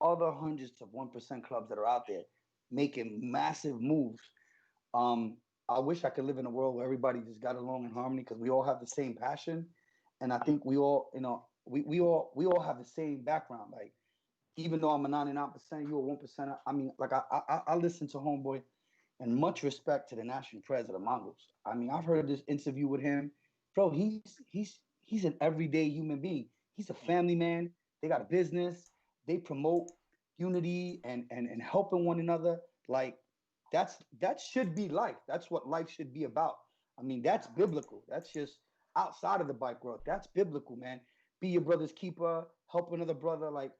Speaker 4: other hundreds of 1% clubs that are out there making massive moves. I wish I could live in a world where everybody just got along in harmony because we all have the same passion, and I think we all, you know, we all have the same background. Like, even though I'm a 99%, you a 1%. I mean, like I listen to Homeboy, and much respect to the national president of Mongols. I mean, I've heard this interview with him, bro. He's an everyday human being. He's a family man. They got a business. They promote unity and helping one another. Like, that should be life. That's what life should be about. I mean, that's biblical. That's just outside of the bike world. That's biblical, man. Be your brother's keeper, help another brother. Like,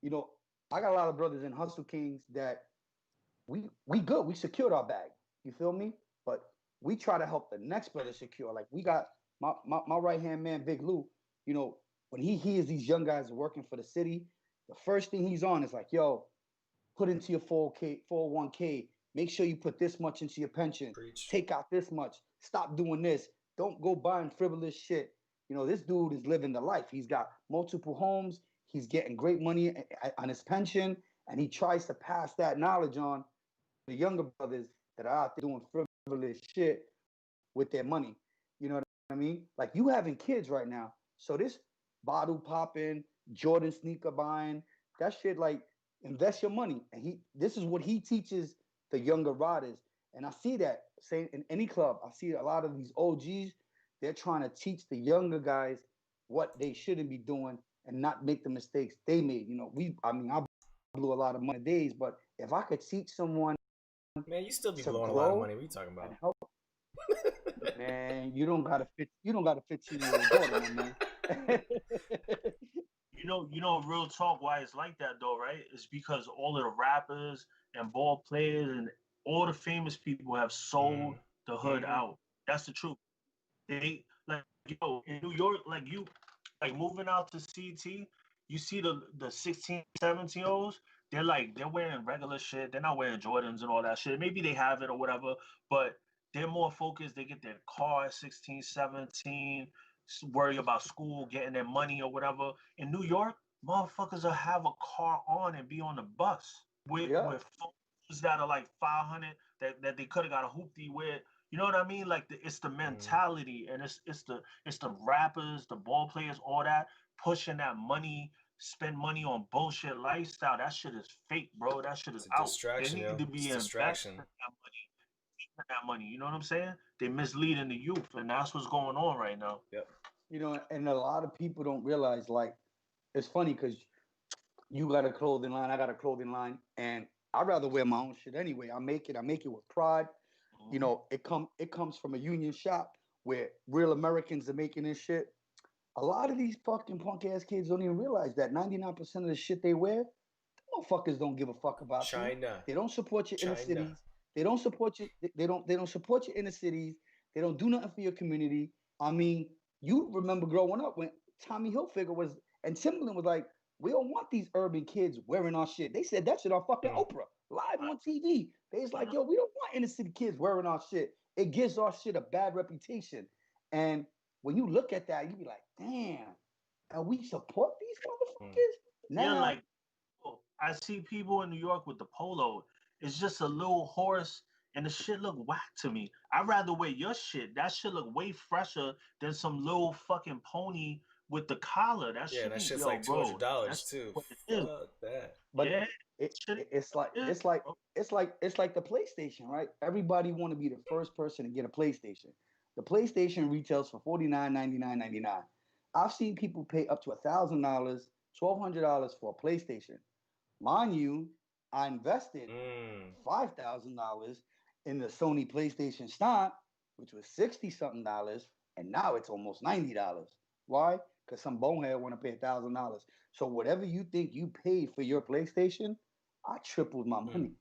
Speaker 4: you know, I got a lot of brothers in Hustle Kings that we good. We secured our bag. You feel me? But we try to help the next brother secure. Like, we got my right hand man, Big Lou. You know, when he hears these young guys working for the city, the first thing he's on is like, yo, put into your 401k. Make sure you put this much into your pension.
Speaker 3: Preach.
Speaker 4: Take out this much. Stop doing this. Don't go buying frivolous shit. You know, this dude is living the life. He's got multiple homes. He's getting great money on his pension, and he tries to pass that knowledge on to the younger brothers that are out there doing frivolous shit with their money. You know what I mean? Like, you having kids right now. So this bottle popping, Jordan sneaker buying, that shit, like, invest your money. And this is what he teaches the younger riders. And I see that say in any club. I see a lot of these OGs, they're trying to teach the younger guys what they shouldn't be doing and not make the mistakes they made. You know, I blew a lot of money days, but if I could teach someone
Speaker 3: Man, you still be
Speaker 4: to
Speaker 3: blowing a lot of
Speaker 4: grow
Speaker 3: money. What are you talking about?
Speaker 4: and help, man, you don't got a 15-year-old daughter, my man.
Speaker 5: Real talk. Why it's like that though, right? It's because all of the rappers and ball players and all the famous people have sold the hood out. That's the truth. They like in New York, like moving out to CT, you see the 16, 17-year-olds, they're wearing regular shit. They're not wearing Jordans and all that shit. Maybe they have it or whatever, but they're more focused. They get their car at 16, 17, worry about school, getting their money or whatever. In New York, motherfuckers will have a car on and be on the bus with phones that are like 500 that they could have got a hoopty with. You know what I mean? Like it's the mentality, and it's the rappers, the ball players, all that pushing that money, spend money on bullshit lifestyle. That shit is fake, bro. That shit is
Speaker 3: It's a
Speaker 5: out. They
Speaker 3: distraction,
Speaker 5: need
Speaker 3: yo.
Speaker 5: to
Speaker 3: It's
Speaker 5: be
Speaker 3: a
Speaker 5: investing
Speaker 3: distraction.
Speaker 5: that money. You know what I'm saying? They misleading the youth, and that's what's going on right now.
Speaker 3: Yep.
Speaker 4: You know, and a lot of people don't realize, like, it's funny because you got a clothing line, I got a clothing line, and I'd rather wear my own shit anyway. I make it with pride. You know, it comes from a union shop where real Americans are making this shit. A lot of these fucking punk ass kids don't even realize that 99% of the shit they wear, motherfuckers don't give a fuck about you.
Speaker 3: China.
Speaker 4: They don't support your inner
Speaker 3: China.
Speaker 4: cities. They don't support you. They don't support your inner cities. They don't do nothing for your community. I mean, you remember growing up when Tommy Hilfiger was and Timberland was like, we don't want these urban kids wearing our shit. They said that shit on fucking Oprah live on TV. They was like, yo, we don't want inner city kids wearing our shit. It gives our shit a bad reputation. And when you look at that, you be like, damn, and we support these motherfuckers
Speaker 5: Yeah,
Speaker 4: now.
Speaker 5: like I see people in New York with the polo. It's just a little horse, and the shit look whack to me. I'd rather wear your shit. That shit look way fresher than some little fucking pony with the collar. That
Speaker 3: Yeah,
Speaker 5: shit,
Speaker 3: that shit's
Speaker 5: yo,
Speaker 3: like
Speaker 5: bro.
Speaker 3: $200
Speaker 5: That's
Speaker 3: too.
Speaker 5: what it is.
Speaker 3: Fuck that.
Speaker 4: But
Speaker 5: Yeah,
Speaker 4: it,
Speaker 5: shit
Speaker 4: it's like
Speaker 5: is,
Speaker 4: it's like
Speaker 5: bro.
Speaker 4: it's like the PlayStation, right? Everybody want to be the first person to get a PlayStation. The PlayStation retails for $49.99. I've seen people pay up to $1,000, $1,200 for a PlayStation. Mind you, I invested $5,000 in the Sony PlayStation stock, which was 60 something dollars, and now it's almost $90. Why? Because some bonehead want to pay $1,000. So whatever you think you paid for your PlayStation, I tripled my money.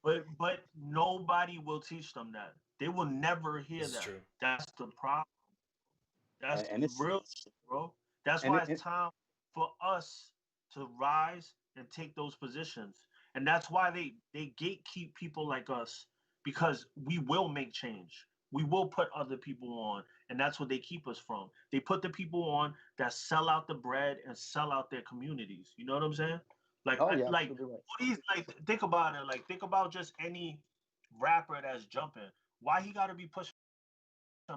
Speaker 5: But nobody will teach them that. They will never hear
Speaker 3: This is
Speaker 5: that.
Speaker 3: true.
Speaker 5: That's the problem. That's
Speaker 4: And it's
Speaker 5: real shit, bro. That's
Speaker 4: and
Speaker 5: why
Speaker 4: it,
Speaker 5: it's time for us to rise and take those positions. And that's why they gatekeep people like us, because we will make change. We will put other people on, and that's what they keep us from. They put the people on that sell out the bread and sell out their communities. You know what I'm saying? Like,
Speaker 4: Oh yeah,
Speaker 5: like
Speaker 4: absolutely right.
Speaker 5: these, like, think about it. Like, think about just any rapper that's jumping. Why he got to be pushing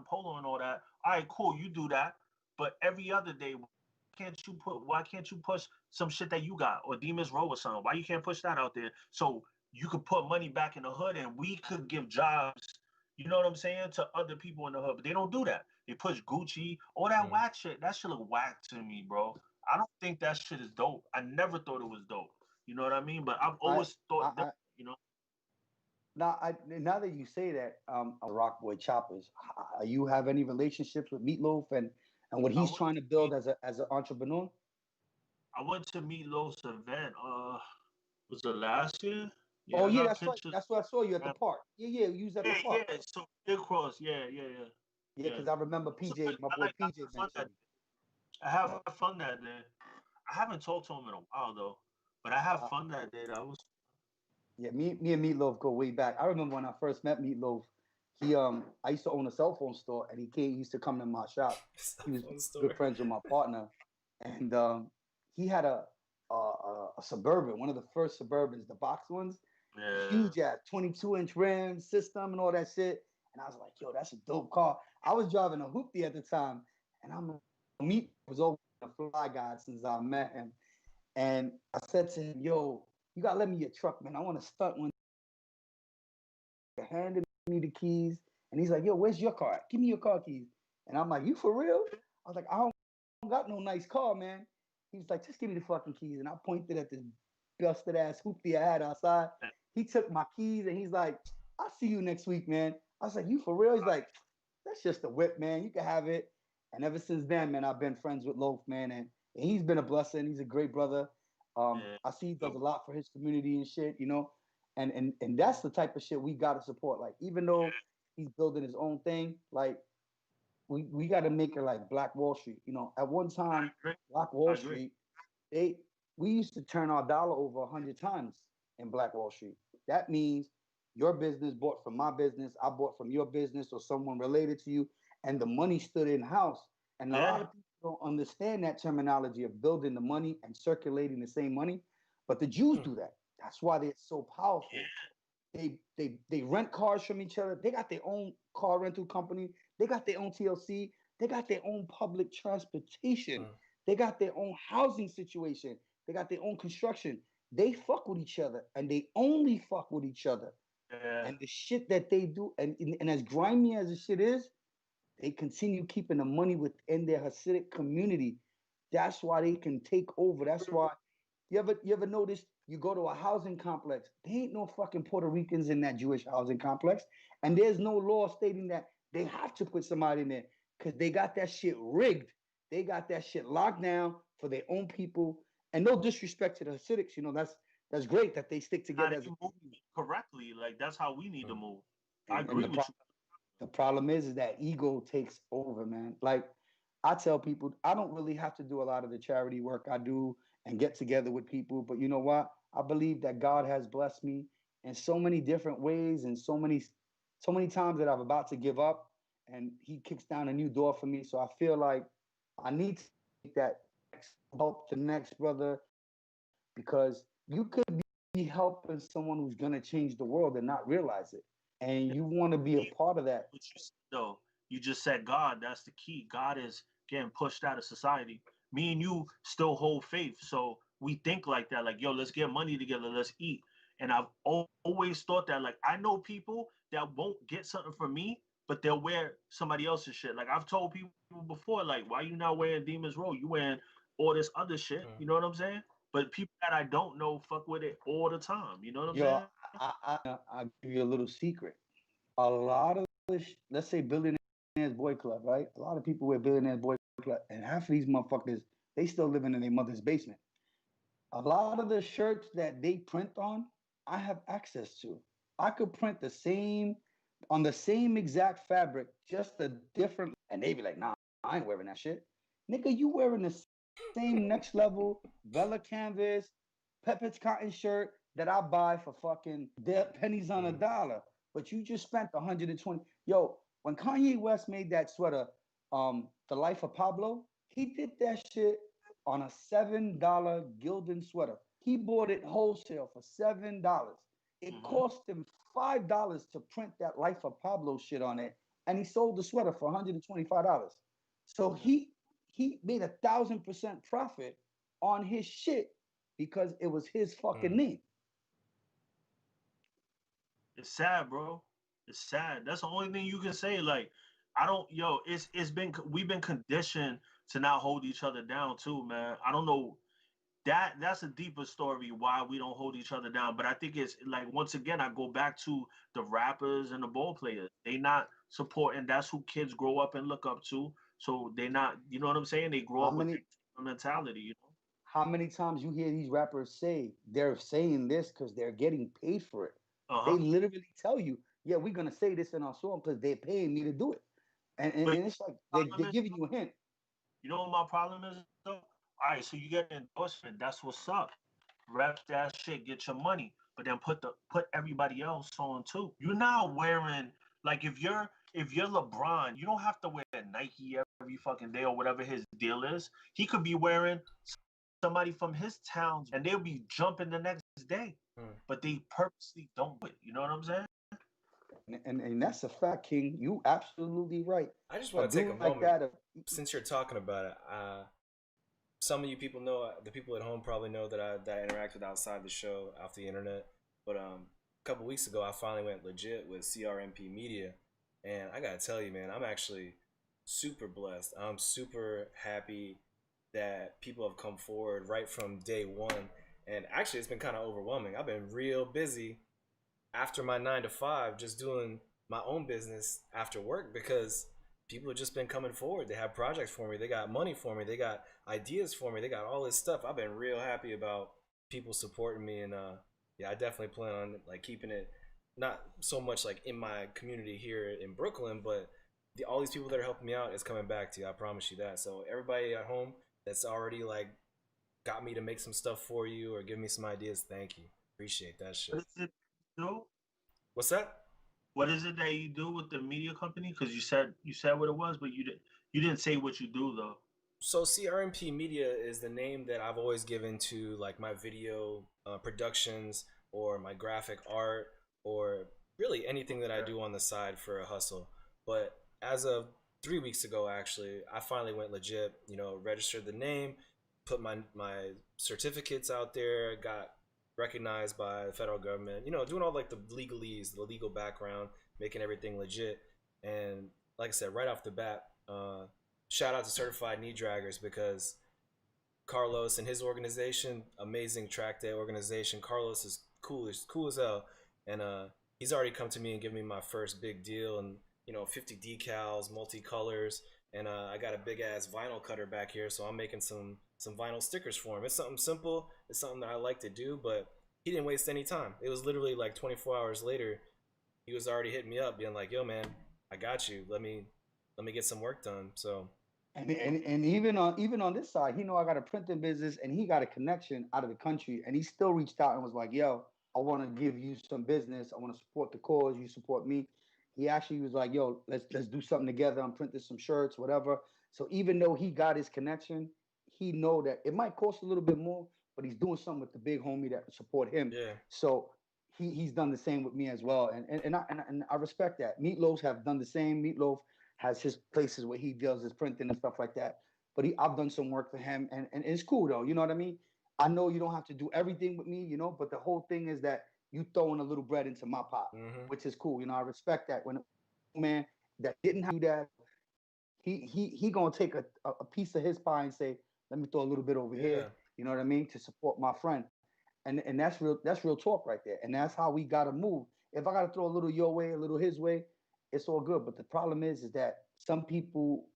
Speaker 5: polo and all that? All right, cool, you do that, but every other day, why can't you push some shit that you got, or Demons Row or something? Why you can't push that out there so you could put money back in the hood and we could give jobs, you know what I'm saying, to other people in the hood? But they don't do that. They push Gucci, all that whack shit. That shit look whack to me, bro. I don't think that shit is dope. I never thought it was dope. You know what I mean? But I've
Speaker 4: I
Speaker 5: always thought
Speaker 4: I
Speaker 5: that, you know.
Speaker 4: now that you say that, Rock Boy Choppers, you have any relationships with Meatloaf and what
Speaker 5: I
Speaker 4: he's
Speaker 5: went
Speaker 4: trying to
Speaker 5: to
Speaker 4: build
Speaker 5: meet
Speaker 4: as an entrepreneur?
Speaker 5: I went to Meatloaf's event. Was it last year?
Speaker 4: Oh
Speaker 5: Yeah, I
Speaker 4: yeah,
Speaker 5: got
Speaker 4: that's right.
Speaker 5: pictures.
Speaker 4: That's what I saw you at the park. Yeah, yeah, you was at the
Speaker 5: Yeah,
Speaker 4: park.
Speaker 5: yeah. So Big Cross. Yeah, yeah, yeah,
Speaker 4: Yeah,
Speaker 5: yeah.
Speaker 4: because I remember
Speaker 5: So
Speaker 4: PJ, my
Speaker 5: I
Speaker 4: boy
Speaker 5: like
Speaker 4: PJ
Speaker 5: having fun
Speaker 4: mentioned
Speaker 5: that
Speaker 4: me.
Speaker 5: day. I have fun that day. I haven't talked to him in a while though, but I have
Speaker 4: Uh,
Speaker 5: fun that day. That was
Speaker 4: yeah, me and Meatloaf go way back. I remember when I first met Meatloaf. I used to own a cell phone store, and he used to come to my shop.
Speaker 3: Cell
Speaker 4: He was
Speaker 3: phone
Speaker 4: good
Speaker 3: store.
Speaker 4: friends with my partner, and he had a Suburban, one of the first Suburbans, the box ones,
Speaker 5: yeah.
Speaker 4: huge ass 22-inch rim system and all that shit. And I was like, yo, that's a dope car. I was driving a Hoopty at the time, and Meat was over a fly guy since I met him. And I said to him, yo, you gotta let me your truck, man. I want to stunt one. He handed me the keys, and he's like, yo, where's your car? Give me your car keys. And I'm like, you for real? I was like, I don't got no nice car, man. He was like, just give me the fucking keys. And I pointed at this busted ass hoopty I had outside. He took my keys and he's like, I'll see you next week, man. I was like, you for real? He's like, that's just a whip, man. You can have it. And ever since then, man, I've been friends with Loaf, man. And he's been a blessing. He's a great brother. I see he does a lot for his community and shit, you know. And that's the type of shit we gotta support. Like, even though he's building his own thing, like we got to make it like Black Wall Street. You know, at one
Speaker 5: I
Speaker 4: time,
Speaker 5: agree.
Speaker 4: Black
Speaker 5: I
Speaker 4: Wall
Speaker 5: agree.
Speaker 4: Street, we used to turn our dollar over 100 times in Black Wall Street. That means your business bought from my business, I bought from your business, or someone related to you, and the money stood in house. And a lot
Speaker 5: Yeah.
Speaker 4: of people don't understand that terminology of building the money and circulating the same money, but the Jews do that. That's why they're so powerful. They rent cars from each other. They got their own car rental company. They got their own TLC. They got their own public transportation. They got their own housing situation. They got their own construction. They fuck with each other, and they only fuck with each other.
Speaker 5: Yeah.
Speaker 4: And the shit that they do, and as grimy as the shit is, they continue keeping the money within their Hasidic community. That's why they can take over. That's why you ever notice you go to a housing complex, there ain't no fucking Puerto Ricans in that Jewish housing complex, and there's no law stating that they have to put somebody in there because they got that shit rigged. They got that shit locked down for their own people. And no disrespect to the Hasidics, you know, that's great that they stick
Speaker 5: How
Speaker 4: together
Speaker 5: they
Speaker 4: as a
Speaker 5: move
Speaker 4: community.
Speaker 5: correctly. Like, that's how we need to move. I
Speaker 4: And
Speaker 5: agree with you.
Speaker 4: the problem is that ego takes over, man. Like I tell people, I don't really have to do a lot of the charity work I do and get together with people, but you know what? I believe that God has blessed me in so many different ways and so many times that I'm about to give up, and He kicks down a new door for me. So I feel like I need to take that help the next brother, because you could be helping someone who's gonna change the world and not realize it, and you want to be a part of that.
Speaker 5: What you said, though, you just said God. That's the key. God is getting pushed out of society. Me and you still hold faith, so we think like that. Like, yo, let's get money together. Let's eat. And I've always thought that. Like, I know people that won't get something from me, but they'll wear somebody else's shit. Like, I've told people before, like, why you not wearing Demons Row? You wearing all this other shit. You know what I'm saying? But people that I don't know fuck with it all the time. You know what I'm
Speaker 4: Yo,
Speaker 5: saying?
Speaker 4: I'll give you a little secret. A lot of let's say Billionaires Boy Club, right? A lot of people wear Billionaires Boy Club, and half of these motherfuckers, they still living in their mother's basement. A lot of the shirts that they print on, I have access to. I could print the same on the same exact fabric, just a different, and they be like, nah, I ain't wearing that shit. Nigga, you wearing the same next level Vela canvas, Pepperidge cotton shirt that I buy for fucking pennies on a dollar, but you just spent 120. Yo, when Kanye West made that sweater, The Life of Pablo, he did that shit on a $7 Gildan sweater. He bought it wholesale for $7. It cost him $5 to print that Life of Pablo shit on it, and he sold the sweater for $125. So he made 1,000% profit on his shit because it was his fucking name.
Speaker 5: It's sad, bro. It's sad. That's the only thing you can say. Like, I don't, yo, it's been we've been conditioned to not hold each other down too, man. I don't know. That's a deeper story why we don't hold each other down. But I think it's like, once again, I go back to the rappers and the ball players. They not supporting. That's who kids grow up and look up to. So they not, you know what I'm saying? They grow
Speaker 4: How
Speaker 5: up with
Speaker 4: many
Speaker 5: that mentality, you know.
Speaker 4: how many times you hear these rappers say they're saying this because they're getting paid for it?
Speaker 5: Uh
Speaker 4: They
Speaker 5: huh.
Speaker 4: literally tell you, yeah, we're gonna say this in our song because they're paying me to do it.
Speaker 5: But
Speaker 4: And it's like
Speaker 5: problem
Speaker 4: they're
Speaker 5: is,
Speaker 4: giving you a hint.
Speaker 5: you know what my problem is though? All right, so you get an endorsement. That's what's up. Rep that shit, get your money, but then put everybody else on too. You're not wearing, like, if you're LeBron, you don't have to wear Nike every fucking day or whatever his deal is. He could be wearing somebody from his town, and they'll be jumping the next day, but they purposely don't do it. You know what I'm saying?
Speaker 4: And that's a fact, King. You absolutely right.
Speaker 3: I just
Speaker 4: A
Speaker 3: want to take a
Speaker 4: dude like
Speaker 3: moment,
Speaker 4: that,
Speaker 3: since you're talking about it. Some of you people know, the people at home probably know that I interact with outside the show, off the internet. But a couple weeks ago, I finally went legit with CRMP Media, and I gotta tell you, man, I'm actually super blessed. I'm super happy that people have come forward right from day one. And actually, it's been kind of overwhelming. I've been real busy after my 9 to 5, just doing my own business after work because people have just been coming forward. They have projects for me. They got money for me. They got ideas for me. They got all this stuff. I've been real happy about people supporting me, and yeah, I definitely plan on like keeping it not so much like in my community here in Brooklyn, but all these people that are helping me out is coming back to you. I promise you that. So everybody at home that's already like got me to make some stuff for you or give me some ideas, thank you. Appreciate that
Speaker 5: What
Speaker 3: shit.
Speaker 5: is it you do?
Speaker 3: What's that?
Speaker 5: What is it that you do with the media company? Because you said what it was, but you didn't say what you do though.
Speaker 3: So CRMP Media is the name that I've always given to like my video productions or my graphic art or really anything that I
Speaker 5: Okay.
Speaker 3: do on the side for a hustle. But as of 3 weeks ago, actually, I finally went legit. You know, registered the name, put my certificates out there, got recognized by the federal government. You know, doing all like the legalese, the legal background, making everything legit. And like I said, right off the bat, shout out to Certified Knee Draggers because Carlos and his organization, amazing track day organization. Carlos is cool as hell, and he's already come to me and given me my first big deal, and 50 decals, multicolors, and I got a big ass vinyl cutter back here, so I'm making some vinyl stickers for him. It's something simple. It's something that I like to do, but he didn't waste any time. It was literally like 24 hours later, he was already hitting me up, being like, "Yo, man, I got you. Let me get some work done." So
Speaker 4: and even on this side, he know I got a printing business, and he got a connection out of the country, and he still reached out and was like, "Yo, I want to give you some business. I want to support the cause. You support me." He actually was like, "Yo, let's do something together. I'm printing some shirts, whatever." So even though he got his connection, he know that it might cost a little bit more, but he's doing something with the big homie that support him.
Speaker 3: yeah,
Speaker 4: So he's done the same with me as well, and I respect that. Meatloaf have done the same. Meatloaf has his places where he does his printing and stuff like that. But I've done some work for him, and it's cool though. You know what I mean? I know you don't have to do everything with me, but the whole thing is that you throwing a little bread into my pot,
Speaker 3: mm-hmm.
Speaker 4: which is cool. I respect that. When a man that didn't have to do that, he gonna take a piece of his pie and say, let me throw a little bit over here.
Speaker 3: Yeah.
Speaker 4: You know what I mean? To support my friend, and that's real talk right there. And that's how we gotta move. If I gotta throw a little your way, a little his way, it's all good. But the problem is that some people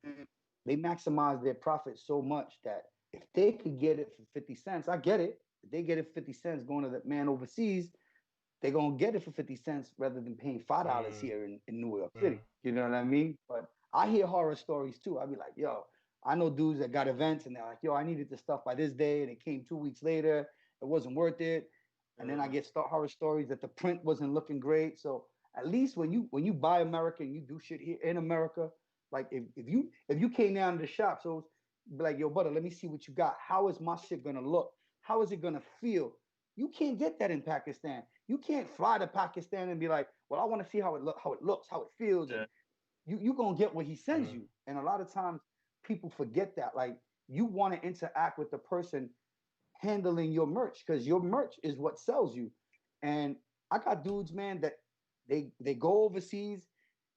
Speaker 4: they maximize their profit so much that if they could get it for 50 cents, I get it. If they get it for 50 cents going to that man overseas, they're gonna get it for 50 cents rather than paying $5
Speaker 3: Mm,
Speaker 4: here in New York
Speaker 3: mm,
Speaker 4: City. You know what I mean? But I hear horror stories too. I be like, yo, I know dudes that got events and they're like, yo, I needed the stuff by this day, and it came 2 weeks later. It wasn't worth it. and then I get horror stories that the print wasn't looking great. So at least when you buy America and you do shit here in America, like if you came down to the shop, so be like, yo, brother, let me see what you got. How is my shit gonna look? How is it gonna feel? You can't get that in Pakistan. You can't fly to Pakistan and be like, well, I want to see how it looks, how it feels, and you gonna get what he sends you. And a lot of times people forget that. Like you want to interact with the person handling your merch because your merch is what sells you. And I got dudes, man, that they go overseas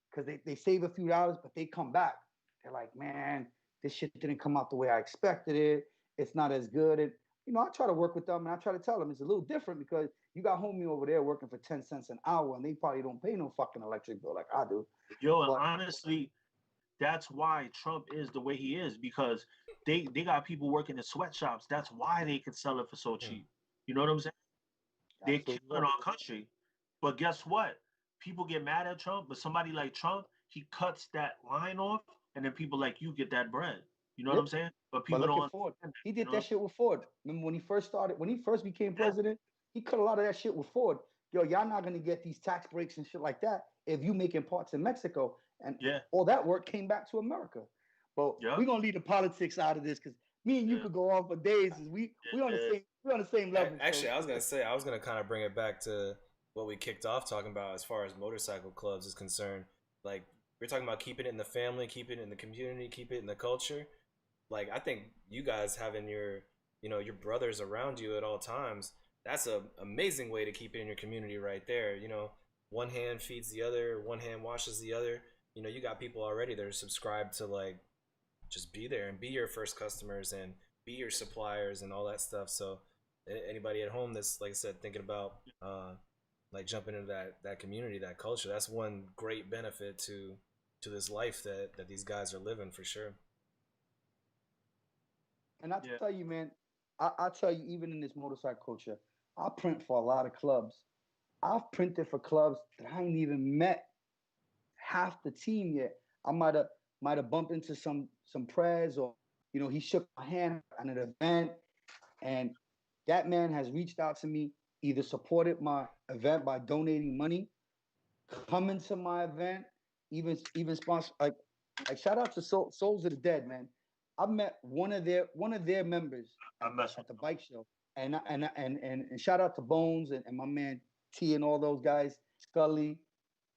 Speaker 4: because they save a few dollars, but they come back. They're like, man, this shit didn't come out the way I expected it. It's not as good. And I try to work with them and I try to tell them it's a little different because you got homie over there working for 10 cents an hour and they probably don't pay no fucking electric bill like I do.
Speaker 5: Yo, and honestly, that's why Trump is the way he is, because they got people working in sweatshops. That's why they can sell it for so cheap. You know what I'm saying? They're killing our country. But guess what? People get mad at Trump, but somebody like Trump, he cuts that line off, and then people like you get that bread. You know what I'm saying? But people
Speaker 4: look
Speaker 5: don't
Speaker 4: at Ford. He did
Speaker 5: you
Speaker 4: that shit with Ford. Remember when he first became president, he cut a lot of that shit with Ford. Yo, y'all not gonna get these tax breaks and shit like that if you making parts in Mexico. And all that work came back to America. But we're gonna leave the politics out of this because me and you could go on for days. We on the same level.
Speaker 3: Actually, I was gonna kind of bring it back to what we kicked off talking about as far as motorcycle clubs is concerned. Like we're talking about keeping it in the family, keeping it in the community, keep it in the culture. Like I think you guys having your brothers around you at all times, that's an amazing way to keep it in your community right there. One hand feeds the other, one hand washes the other. You got people already that are subscribed to like just be there and be your first customers and be your suppliers and all that stuff. So anybody at home that's, like I said, thinking about like jumping into that community, that culture, that's one great benefit to this life that these guys are living for sure.
Speaker 4: And I tell you, man, I tell you, even in this motorcycle culture, I print for a lot of clubs. I've printed for clubs that I ain't even met half the team yet. I might have bumped into some prez, or he shook my hand at an event, and that man has reached out to me, either supported my event by donating money, coming to my event, even sponsor like shout out to Souls of the Dead, man. I met one of their members at the bike show, and shout out to Bones and my man T and all those guys, Scully.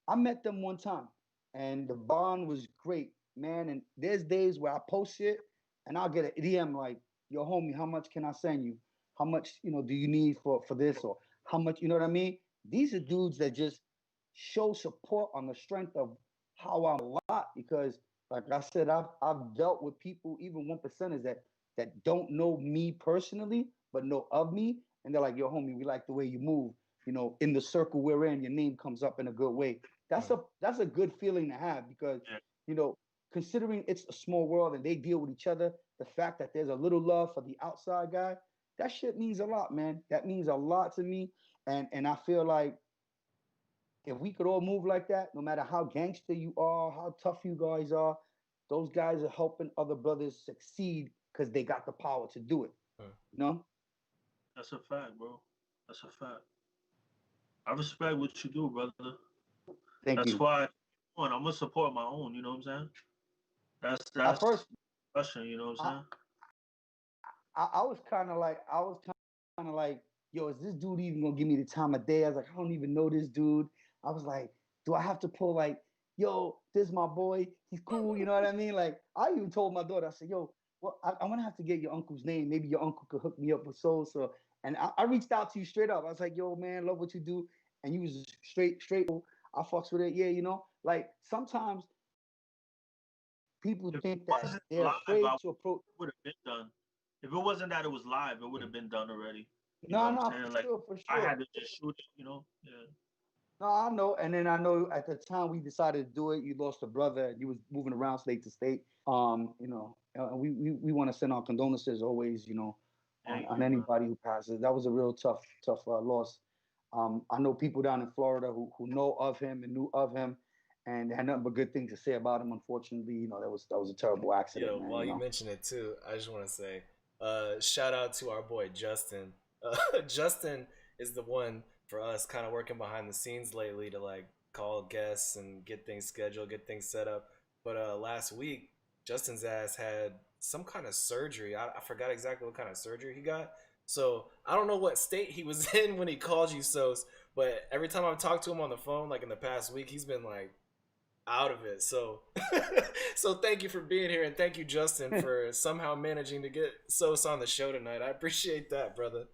Speaker 4: I met them one time, and the bond was great, man. And there's days where I post it, and I'll get an DM like, "Yo, homie, how much can I send you? How much do you need for this, or how much?" You know what I mean? These are dudes that just show support on the strength of how I'm a lot, because like I said, I've dealt with people, even 1%ers that don't know me personally, but know of me. And they're like, yo, homie, we like the way you move. In the circle we're in, your name comes up in a good way. That's a good feeling to have, because, considering it's a small world and they deal with each other, the fact that there's a little love for the outside guy, that shit means a lot, man. That means a lot to me. And I feel like if we could all move like that, no matter how gangster you are, how tough you guys are, those guys are helping other brothers succeed because they got the power to do it.
Speaker 5: That's a fact, bro. That's a fact. I respect what you do, brother.
Speaker 4: Thank you.
Speaker 5: That's why I'm gonna support my own. You know what I'm saying? That's question. You know what I'm saying?
Speaker 4: I was kind of like, yo, is this dude even gonna give me the time of day? I was like, I don't even know this dude. I was like, do I have to pull like, yo, this is my boy, he's cool, you know what I mean? Like, I even told my daughter, I said, yo, well, I'm gonna have to get your uncle's name. Maybe your uncle could hook me up with Soul. So, and I reached out to you straight up. I was like, yo, man, love what you do. And you was straight. I fucks with it. Yeah, like sometimes people think that they're afraid to approach.
Speaker 5: It would have been done. If it wasn't that it was live, it would have been done already.
Speaker 4: No, for sure.
Speaker 5: I had to just shoot it, Yeah.
Speaker 4: No, I know. And then I know at the time we decided to do it, you lost a brother and you was moving around state to state. We want to send our condolences always, on anybody who passes. That was a real tough loss. I know people down in Florida who know of him and knew of him and had nothing but good things to say about him. Unfortunately, that was a terrible accident.
Speaker 3: Yo,
Speaker 4: man,
Speaker 3: while you mention it too, I just want to say, shout out to our boy Justin. Justin is the one for us, kind of working behind the scenes lately to like call guests and get things scheduled, get things set up. But last week, Justin's ass had some kind of surgery. I forgot exactly what kind of surgery he got. So I don't know what state he was in when he called you, Sos. But every time I've talked to him on the phone, like in the past week, he's been like out of it. So, so thank you for being here, and thank you, Justin, for somehow managing to get Sos on the show tonight. I appreciate that, brother.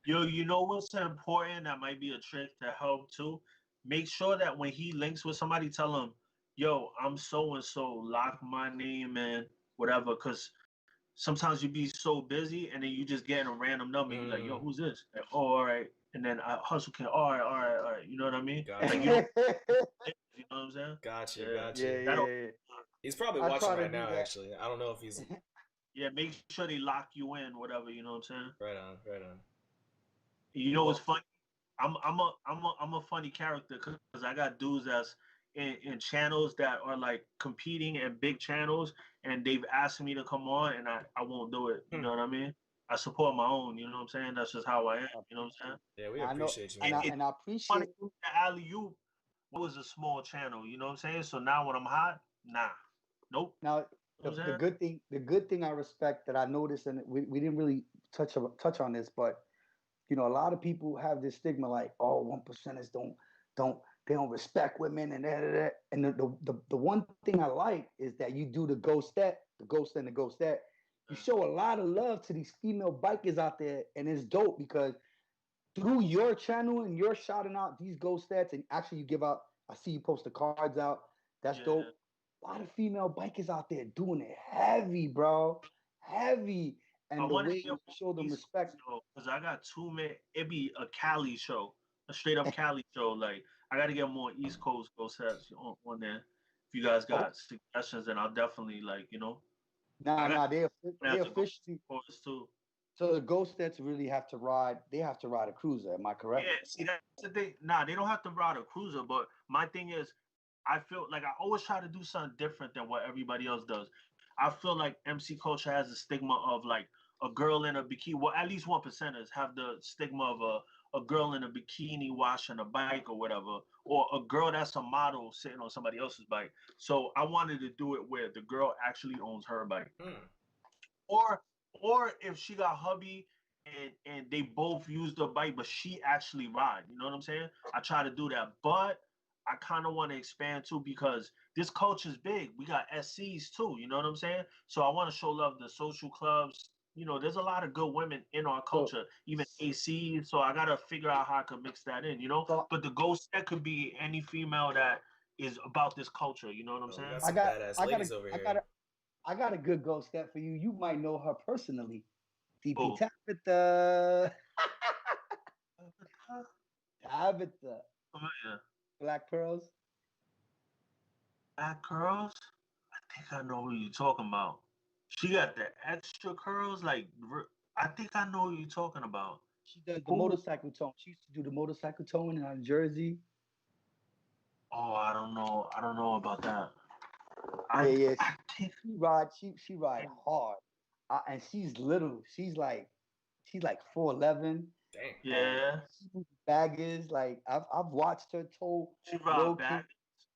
Speaker 5: Yo, you know what's important? That might be a trick to help too. Make sure that when he links with somebody, tell him, "Yo, I'm so and so. Lock my name and whatever." Because sometimes you be so busy and then you just get a random number. And you're like, "Yo, who's this?" Like, "Oh, all right." And then I hustle can. All right, all right, all right. You know what I mean?
Speaker 3: Gotcha.
Speaker 5: Like you know what I'm saying?
Speaker 3: Gotcha,
Speaker 5: Yeah.
Speaker 3: gotcha.
Speaker 4: Yeah,
Speaker 5: That'll,
Speaker 4: yeah.
Speaker 3: He's probably
Speaker 4: I
Speaker 3: watching
Speaker 4: try to
Speaker 3: right
Speaker 4: do
Speaker 3: now.
Speaker 4: that.
Speaker 3: Actually, I don't know if he's
Speaker 5: yeah, make sure they lock you in, whatever. You know what I'm saying?
Speaker 3: right on, right on.
Speaker 5: You know what's funny? I'm a funny character because I got dudes that's in channels that are like competing in big channels, and they've asked me to come on, and I won't do it. You know what I mean? I support my own. You know what I'm saying? That's just how I am. You know what I'm saying?
Speaker 3: Yeah, we
Speaker 4: I know,
Speaker 3: appreciate you,
Speaker 4: and
Speaker 3: man.
Speaker 4: I
Speaker 5: Funny,
Speaker 4: appreciate.
Speaker 5: the alley oop was a small channel. You know what I'm saying? So now when I'm hot, nah, nope.
Speaker 4: Now,
Speaker 5: You know what I'm saying?
Speaker 4: the good thing I respect that I noticed, and we didn't really touch on this, but a lot of people have this stigma like, oh, 1%ers don't they don't respect women and that. And the one thing I like is that you do the ghost that, the ghost and the ghost that. You show a lot of love to these female bikers out there, and it's dope because through your channel and you're shouting out these ghost stats, and actually you give out. I see you post the cards out. That's dope. A lot of female bikers out there doing it heavy, bro, heavy,
Speaker 5: I
Speaker 4: and the
Speaker 5: want to
Speaker 4: way
Speaker 5: get
Speaker 4: you show them
Speaker 5: East
Speaker 4: respect.
Speaker 5: Coast because I got too many. It be a Cali show, a straight up Cali show. Like I got to get more East Coast go sets on there. If you guys
Speaker 4: Oh,
Speaker 5: got suggestions, then I'll definitely
Speaker 4: nah,
Speaker 5: I got
Speaker 4: nah,
Speaker 5: I
Speaker 4: they
Speaker 5: have to go
Speaker 4: officially.
Speaker 5: course too.
Speaker 4: So the ghost stats really have to ride. They have to ride a cruiser. Am I correct?
Speaker 5: Yeah, see that's the thing. Nah, they don't have to ride a cruiser, but my thing is, I feel like I always try to do something different than what everybody else does. I feel like MC culture has a stigma of like a girl in a bikini. Well, at least 1%ers have the stigma of a girl in a bikini washing a bike or whatever, or a girl that's a model sitting on somebody else's bike. So I wanted to do it where the girl actually owns her bike, or if she got hubby and they both use the bike, but she actually ride. You know what I'm saying? I try to do that, but I kind of want to expand too because this culture is big. We got SCs too. You know what I'm saying? So I want to show love to social clubs. You know, there's a lot of good women in our
Speaker 4: So,
Speaker 5: culture, even ACs. So I gotta figure out how I could mix that in. You know,
Speaker 4: so
Speaker 5: but the ghost that could be any female that is about this culture. You know what I'm
Speaker 3: Oh, we
Speaker 5: saying?
Speaker 3: got some badass ladies over
Speaker 4: I
Speaker 3: here.
Speaker 4: got a, I got a good ghost stat for you. You might know her personally. DP
Speaker 5: Oh,
Speaker 4: Tabitha. Tabitha.
Speaker 5: yeah.
Speaker 4: Black Pearls.
Speaker 5: Black curls? I think I know who you're talking about. She got the extra curls. I think I know who you're talking about.
Speaker 4: She does the
Speaker 5: Who?
Speaker 4: motorcycle tone. She used to do the motorcycle tone in Jersey.
Speaker 5: Oh, I don't know. I don't know about that.
Speaker 4: Yeah,
Speaker 5: I
Speaker 4: yeah.
Speaker 5: I think.
Speaker 4: She ride hard, and she's little. She's like 4'11",
Speaker 3: Dang.
Speaker 4: and
Speaker 5: Yeah,
Speaker 4: she baggers. Like I've watched her tow
Speaker 5: she ride
Speaker 4: low key.
Speaker 5: back.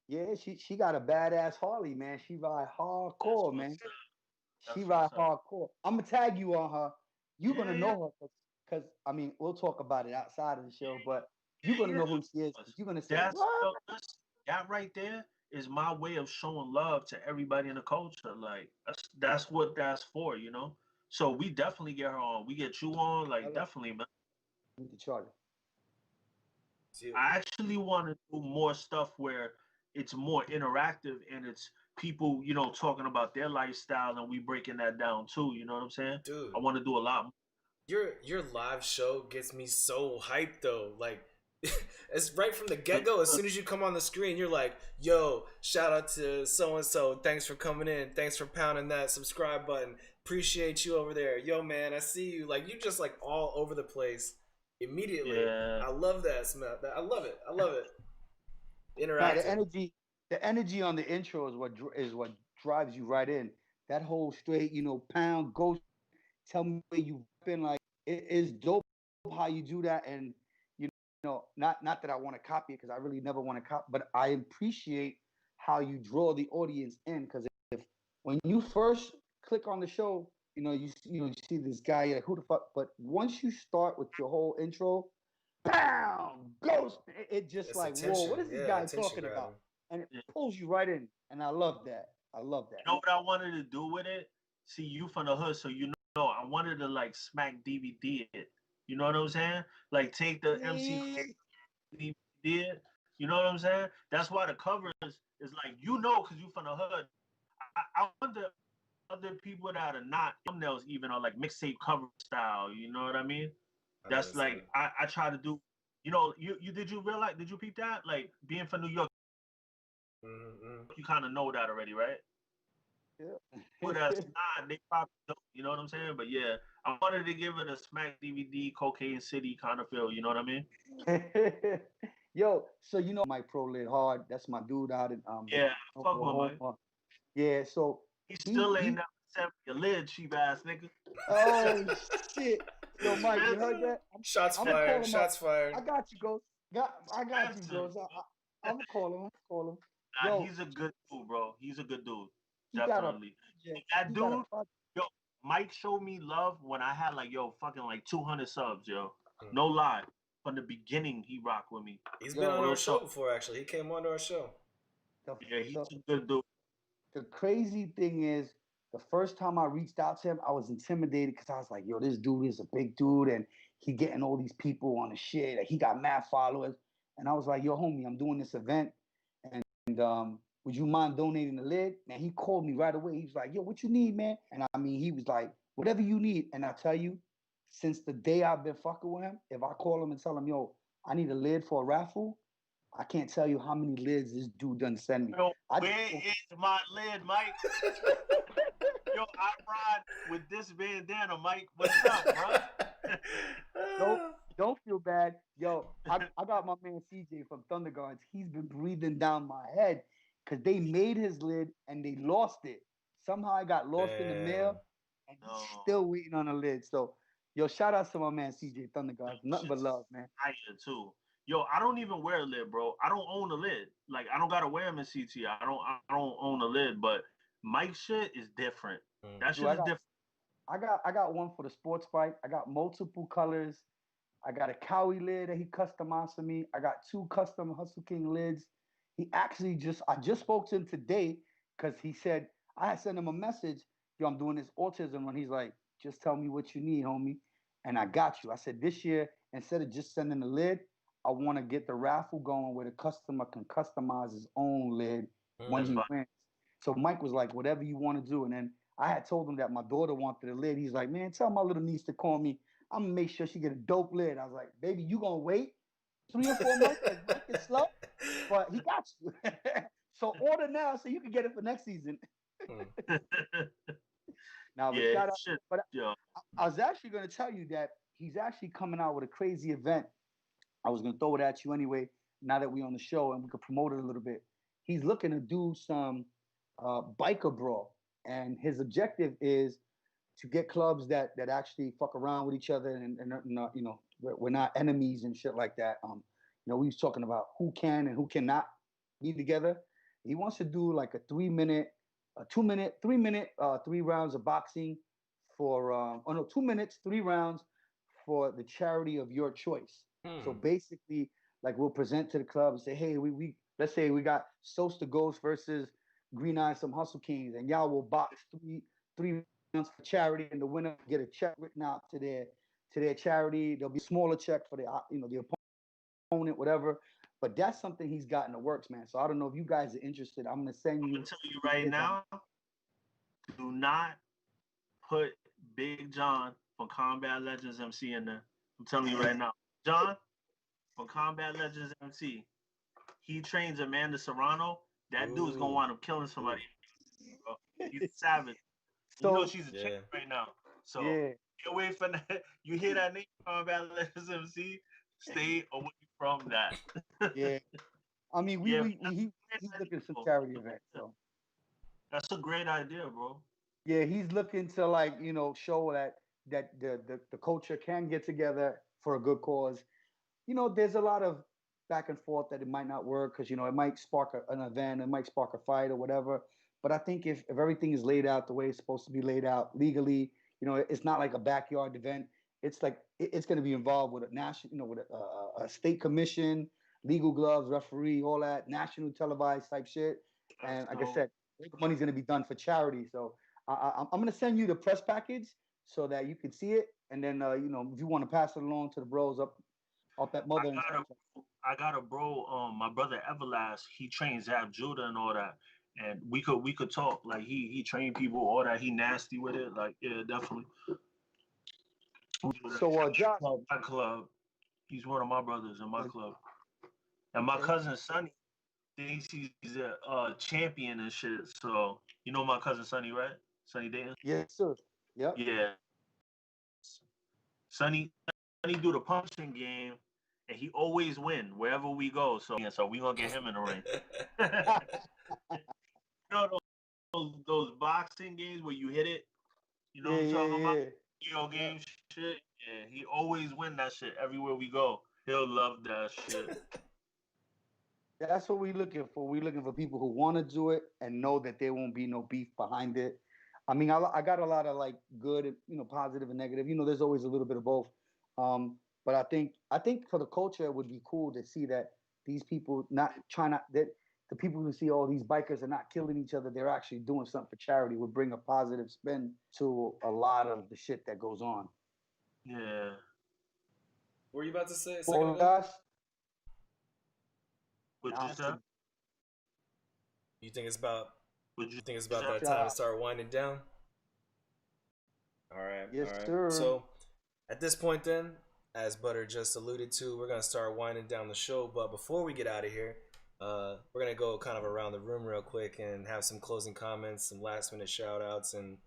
Speaker 4: Yeah, she got a badass Harley, man. She ride
Speaker 5: That's
Speaker 4: hardcore,
Speaker 5: what's
Speaker 4: man.
Speaker 5: up.
Speaker 4: She
Speaker 5: That's
Speaker 4: ride
Speaker 5: what's up.
Speaker 4: hardcore. I'm gonna tag you on her. You're gonna
Speaker 5: Yeah,
Speaker 4: know her because I mean we'll talk about it outside of the show, but you're
Speaker 5: yeah,
Speaker 4: gonna
Speaker 5: yeah.
Speaker 4: know who she is. You're gonna say
Speaker 5: That's
Speaker 4: what?
Speaker 5: that right there is my way of showing love to everybody in the culture. Like that's what that's for, you know. So we definitely get her on. We get you on, like
Speaker 4: Hello,
Speaker 5: definitely, man.
Speaker 4: with the charger.
Speaker 3: See,
Speaker 5: I actually want to do more stuff where it's more interactive and it's people, talking about their lifestyle and we breaking that down too. You know what I'm saying?
Speaker 3: dude,
Speaker 5: I want to do a lot more.
Speaker 3: your live show gets me so hyped though. Like it's right from the get go. As soon as you come on the screen, you're like, "Yo, shout out to so and so. Thanks for coming in. Thanks for pounding that subscribe button. Appreciate you over there. Yo, man, I see you." Like you just like all over the place immediately.
Speaker 5: Yeah.
Speaker 3: I love that smell. I love it. I love it.
Speaker 4: Now
Speaker 3: Interactive.
Speaker 4: the energy on the intro is what drives you right in. That whole straight, pound, ghost, tell me where you've been. Like it is dope. how you do that, and you not that I want to copy it because I really never want to copy, but I appreciate how you draw the audience in because if when you first click on the show, you see this guy, like who the fuck, but once you start with your whole intro, bam, ghost, it just
Speaker 3: It's
Speaker 4: like, whoa,
Speaker 3: attention.
Speaker 4: what is this
Speaker 3: Yeah,
Speaker 4: guy
Speaker 3: attention
Speaker 4: talking about?
Speaker 3: grabbing.
Speaker 4: And it
Speaker 5: Yeah.
Speaker 4: pulls you right in, and I love that. I love that.
Speaker 5: You know what I wanted to do with it? See, you from the hood, so I wanted to like smack DVD it. You know what I'm saying? Like take the MC DVD it. You know what I'm saying? That's why the cover is like, because you from the hood. I wonder other people that are not thumbnails even are like mixtape cover style. You know what I mean? That's like I try to do. Did you peep that? Like being from New York, you kind of know that already, right? But
Speaker 4: Yeah.
Speaker 5: that's not, they probably don't, you know what I'm saying? But yeah, I wanted to give it a smack DVD, Cocaine City kind of feel, you know what I mean?
Speaker 4: Yo, so Mike Pro lit hard. That's my dude out in
Speaker 5: Yeah, fuck with Mike.
Speaker 4: Oklahoma. Yeah, so
Speaker 5: He
Speaker 4: he
Speaker 5: still ain't
Speaker 4: he
Speaker 5: never sent me a lid, cheap ass nigga.
Speaker 4: oh shit. Yo, Mike, you heard that?
Speaker 3: Shots
Speaker 4: I'm gonna call
Speaker 3: fired.
Speaker 4: him
Speaker 3: Shots
Speaker 4: up.
Speaker 3: fired.
Speaker 4: I got you, Ghost. I got you, Ghost. I'm gonna call him.
Speaker 5: Nah,
Speaker 4: Yo,
Speaker 5: he's a good dude, bro. He's a good dude.
Speaker 4: he got a
Speaker 5: Definitely.
Speaker 4: project.
Speaker 5: That
Speaker 4: He got a
Speaker 5: dude,
Speaker 4: project.
Speaker 5: yo, Mike showed me love when I had like, fucking like 200 subs, yo. No lie. From the beginning, he rocked with me.
Speaker 3: He's been on
Speaker 5: Real
Speaker 3: our show
Speaker 5: talk.
Speaker 3: before, actually. He came on our show.
Speaker 5: Yeah, he's
Speaker 4: The,
Speaker 5: a good dude.
Speaker 4: the crazy thing is, the first time I reached out to him, I was intimidated because I was like, yo, this dude is a big dude and he getting all these people on the shit. Like, he got mad followers. And I was like, yo, homie, I'm doing this event. And would you mind donating the lid? And he called me right away. He was like, yo, what you need, man? And I mean, he was like, whatever you need. And I tell you, since the day I've been fucking with him, if I call him and tell him, yo, I need a lid for a raffle, I can't tell you how many lids this dude done send me.
Speaker 5: Yo, where is my lid, Mike? Yo, I ride with this bandana, Mike. What's up, bro?
Speaker 4: Don't feel bad. Yo, I got my man CJ from Thunder Guards. He's been breathing down my head because they made his lid and they lost it. Somehow I got lost in the mail and he's still waiting on a lid. So, yo, shout out to my man CJ Thunder Guards. Nothing but love, man.
Speaker 5: I too. Yo, I don't even wear a lid, bro. I don't own a lid. Like, I don't gotta wear them in CT. I don't own a lid, but Mike shit is different. That shit is different.
Speaker 4: I got one for the sports bike. I got multiple colors. I got a Cowie lid that he customized for me. I got 2 custom Hustle King lids. I just spoke to him today because he said, I had sent him a message, yo, I'm doing this autism run. He's like, just tell me what you need, homie. And I got you. I said, this year, instead of just sending the lid, I want to get the raffle going where the customer can customize his own lid when he wins. So Mike was like, whatever you want to do. And then I had told him that my daughter wanted a lid. He's like, man, tell my little niece to call me. I'm gonna make sure she get a dope lid. I was like, baby, you gonna wait 3 or 4 months because Mike is slow, but he got you. So order now so you can get it for next season. Now, but shout out. But I was actually gonna tell you that he's actually coming out with a crazy event. I was gonna throw it at you anyway. Now that we're on the show and we could promote it a little bit, he's looking to do some biker brawl, and his objective is to get clubs that actually fuck around with each other and not, we're not enemies and shit like that. We was talking about who can and who cannot be together. He wants to do like a 3-minute, 2-minute, 3-minute, 3 rounds of boxing for 2 minutes, 3 rounds for the charity of your choice. So basically, like, we'll present to the club and say, hey, we let's say we got Sose The Ghost versus Green Eye Some Hustle Kings, and y'all will box three for charity, and the winner get a check written out to their charity. There'll be a smaller check for the opponent, whatever. But that's something he's got in the works, man. So I don't know if you guys are interested. I'm gonna send you.
Speaker 5: I'm gonna tell you right now, do not put Big John from Combat Legends MC in there. I'm telling you right now, John from Combat Legends MC. He trains Amanda Serrano. That dude's gonna wind up killing somebody. Bro. He's a savage. So, she's a chick right now. So get away from that. You hear that name, Combat Legends MC? Stay away from that.
Speaker 4: Yeah. I mean, he's looking for some charity event. So
Speaker 5: that's a great idea, bro.
Speaker 4: Yeah, he's looking to show that that the culture can get together for a good cause. There's a lot of back and forth that it might not work because it might spark an event, it might spark a fight or whatever. But I think if everything is laid out the way it's supposed to be laid out legally, it's not like a backyard event. It's like it's going to be involved with a national, with a state commission, legal gloves, referee, all that, national televised type shit. And like I said, the money's going to be done for charity. So I'm going to send you the press package so that you can see it, and then if you want to pass it along to the bros up at Mother.
Speaker 5: I got a bro, my brother Everlast. He trains Ab Judah and all that, and we could talk. Like he trained people, all that. He nasty with it. Like yeah, definitely.
Speaker 4: So Josh,
Speaker 5: my club. He's one of my brothers in my club, and my cousin Sonny thinks he's a champion and shit. So you know my cousin Sonny, right? Sonny Dayton.
Speaker 4: Yes, sir. Yep.
Speaker 5: Yeah. Sonny do the punching game, and he always win wherever we go. So we gonna get him in the ring. Those boxing games where you hit it. You know what I'm talking about? Video game shit. Yeah, he always win that shit everywhere we go. He'll love that shit.
Speaker 4: That's what we're looking for. We're looking for people who want to do it and know that there won't be no beef behind it. I mean, I got a lot of like good, positive and negative. There's always a little bit of both. But I think for the culture, it would be cool to see that these people that the people who see all these bikers are not killing each other. They're actually doing something for charity. Would bring a positive spin to a lot of the shit that goes on.
Speaker 5: Yeah.
Speaker 3: What were you about to say?
Speaker 4: Oh gosh.
Speaker 3: You think it's about that time to start winding down? All right.
Speaker 4: Yes,
Speaker 3: all right.
Speaker 4: sir.
Speaker 3: So at this point then, as Butter just alluded to, we're going to start winding down the show. But before we get out of here, we're going to go kind of around the room real quick and have some closing comments, some last minute shout outs, and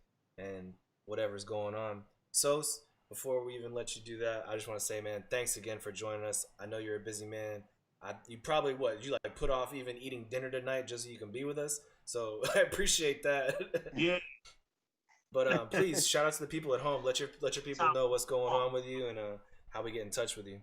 Speaker 3: whatever's going on. Sose, before we even let you do that, I just want to say, man, thanks again for joining us. I know you're a busy man. You probably put off even eating dinner tonight just so you can be with us. So I appreciate that.
Speaker 5: Yeah.
Speaker 3: But please shout out to the people at home. Let your people know what's going on with you and how we get in touch with you.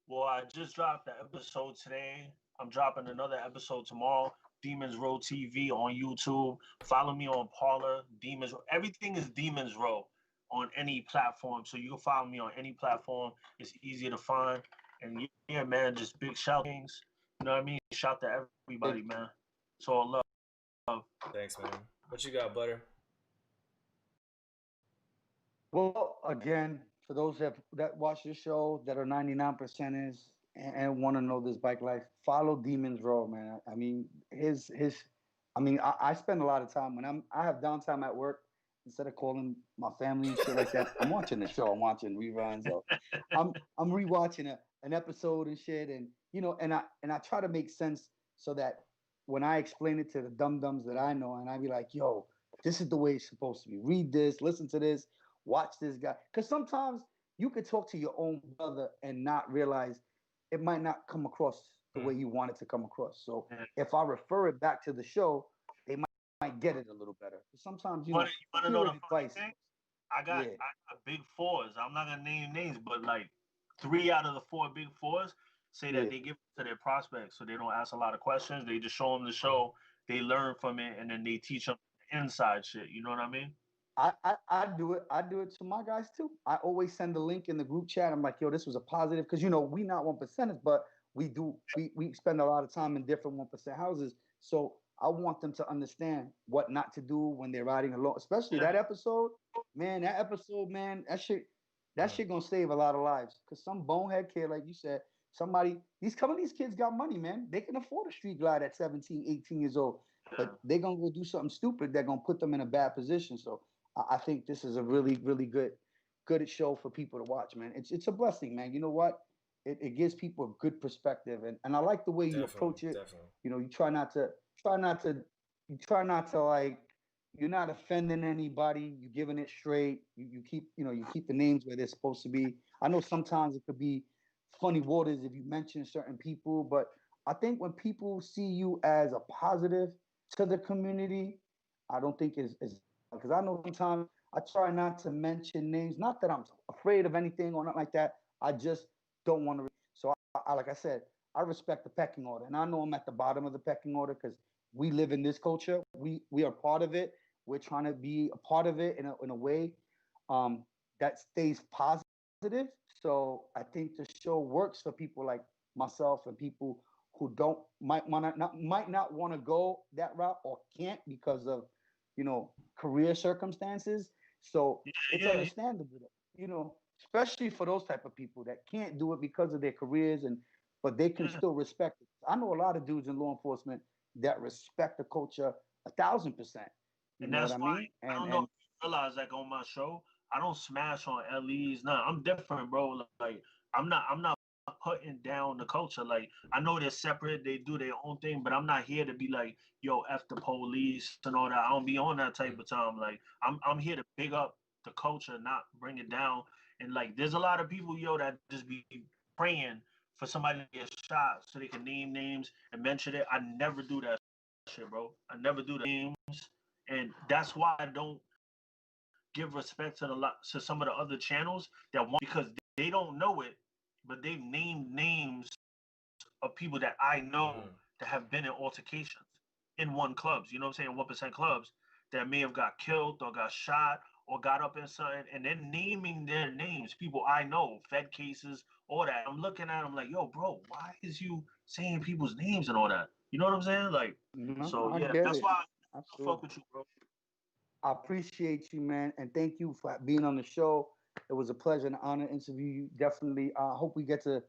Speaker 5: Well, I just dropped the episode today. I'm dropping another episode tomorrow. Demons Row TV on YouTube. Follow me on Parler. Demons Row. Everything is Demons Row on any platform. So you can follow me on any platform. It's easy to find. And yeah, man, just big shout things. You know what I mean? Shout to everybody, man. It's all love.
Speaker 3: Thanks, man. What you got, Butter?
Speaker 4: Well, again, for those that watch the show that are 99%ers and want to know this bike life, follow Demons Row, man. I mean, I spend a lot of time when I have downtime at work. Instead of calling my family and shit like that, I'm watching the show. I'm watching reruns. So I'm rewatching an episode and shit, and and I try to make sense so that when I explain it to the dum-dums that I know, and I be like, yo, this is the way it's supposed to be. Read this, listen to this, watch this guy. Because sometimes you could talk to your own brother and not realize it might not come across the way you want it to come across. So if I refer it back to the show, they might get it a little better. Sometimes,
Speaker 5: you want to know the funny thing? I got big fours. I'm not going to name names, but like 3 out of the 4 big fours say that they give it to their prospects, so they don't ask a lot of questions. They just show them the show, they learn from it, and then they teach them inside shit. You know what I mean?
Speaker 4: I do it. I do it to my guys too. I always send the link in the group chat. I'm like, yo, this was a positive because we not 1%ers, but we spend a lot of time in different 1% houses. So I want them to understand what not to do when they're riding alone, especially that episode. Man, that shit gonna save a lot of lives. Cause some bonehead kid, like you said, these kids got money, man. They can afford a street glide at 17, 18 years old. But they're gonna go do something stupid that gonna put them in a bad position. So I think this is a really, really good show for people to watch, man. It's a blessing, man. You know what? It gives people a good perspective, and I like the way you approach it.
Speaker 3: Definitely.
Speaker 4: You try not to like, you're not offending anybody. You're giving it straight. You keep the names where they're supposed to be. I know sometimes it could be funny waters if you mention certain people, but I think when people see you as a positive to the community, I don't think is because I know sometimes I try not to mention names. Not that I'm afraid of anything or not like that. I just don't want to. So like I said, I respect the pecking order, and I know I'm at the bottom of the pecking order because we live in this culture. We are part of it. We're trying to be a part of it in a way um, that stays positive. So I think the show works for people like myself and people who don't might not want to go that route or can't because of career circumstances. So
Speaker 5: Yeah,
Speaker 4: it's
Speaker 5: yeah,
Speaker 4: understandable, especially for those type of people that can't do it because of their careers but they can
Speaker 5: yeah.
Speaker 4: still respect it. I know a lot of dudes in law enforcement that respect the culture 1,000%. You
Speaker 5: And
Speaker 4: know what
Speaker 5: that's
Speaker 4: I
Speaker 5: why
Speaker 4: mean?
Speaker 5: I don't know if you realize, like on my show, I don't smash on LEs. Nah, I'm different, bro. Like I'm not putting down the culture. Like I know they're separate, they do their own thing, but I'm not here to be like, yo, F the police and all that. I don't be on that type of time. Like I'm here to big up the culture, not bring it down. And like there's a lot of people, yo, that just be praying for somebody to get shot so they can name names and mention it. I never do that shit, bro. I never do that. Names. And that's why I don't give respect to to some of the other channels that want, because they don't know it, but they've named names of people that I know
Speaker 3: Mm.
Speaker 5: that have been in altercations in one clubs. You know what I'm saying? 1% clubs that may have got killed or got shot or got up in something, and then naming their names, people I know, Fed cases, all that. I'm looking at them like, yo, bro, why is you saying people's names and all that? You know what I'm saying? Like, so
Speaker 4: I
Speaker 5: yeah,
Speaker 4: get
Speaker 5: that's
Speaker 4: it.
Speaker 5: why I fuck
Speaker 4: Absolutely.
Speaker 5: with you, bro.
Speaker 4: I appreciate you, man, and thank you for being on the show. It was a pleasure and an honor to interview you. Definitely. I hope we get to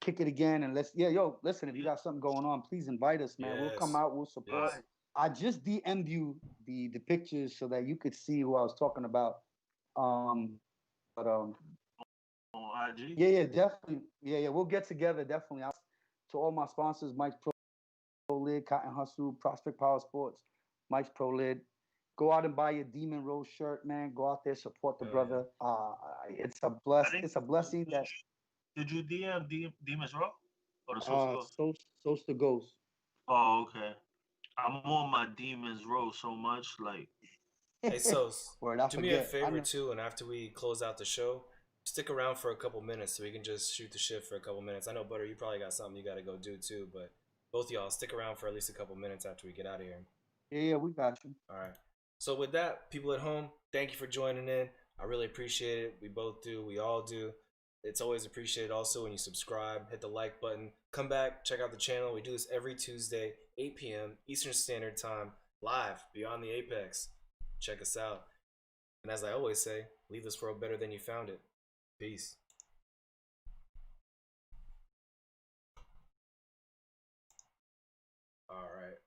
Speaker 4: kick it again. And listen, if you
Speaker 5: Yeah.
Speaker 4: got something going on, please invite us, man. We'll come
Speaker 3: Yes.
Speaker 4: out. We'll support.
Speaker 3: Yes.
Speaker 5: Right.
Speaker 4: I just DM'd you the pictures so that you could see who I was talking about. Um, but
Speaker 5: On IG.
Speaker 4: yeah, definitely. Yeah. We'll get together. Definitely. To all my sponsors, Mike's Pro Lid, Cotton Hustle, Prospect Power Sports, Mike's Pro Lid. Go out and buy your Demon Rose shirt, man. Go out there, support the
Speaker 3: Oh yeah.
Speaker 4: brother.
Speaker 5: I think
Speaker 4: It's a blessing that
Speaker 5: did you DM Demons Raw or the Sose The Ghost?
Speaker 4: Sose The Ghost.
Speaker 5: Oh, okay. I'm on my Demons Row so much, like
Speaker 3: Hey, so
Speaker 4: Word, I
Speaker 3: do me a
Speaker 4: forget. I
Speaker 3: favor
Speaker 4: know.
Speaker 3: too, and after we close out the show, stick around for a couple minutes so we can just shoot the shit for a couple minutes. I know, Butter, you probably got something you got to go do too, but both y'all stick around for at least a couple minutes after we get out of here.
Speaker 4: Yeah, we got you.
Speaker 3: All right. So with that, people at home, thank you for joining in. I really appreciate it. We both do. We all do. It's always appreciated also when you subscribe, hit the like button, come back, check out the channel. We do this every Tuesday, 8 p.m. Eastern Standard Time, live beyond the Apex. Check us out. And as I always say, leave this world better than you found it. Peace. All right.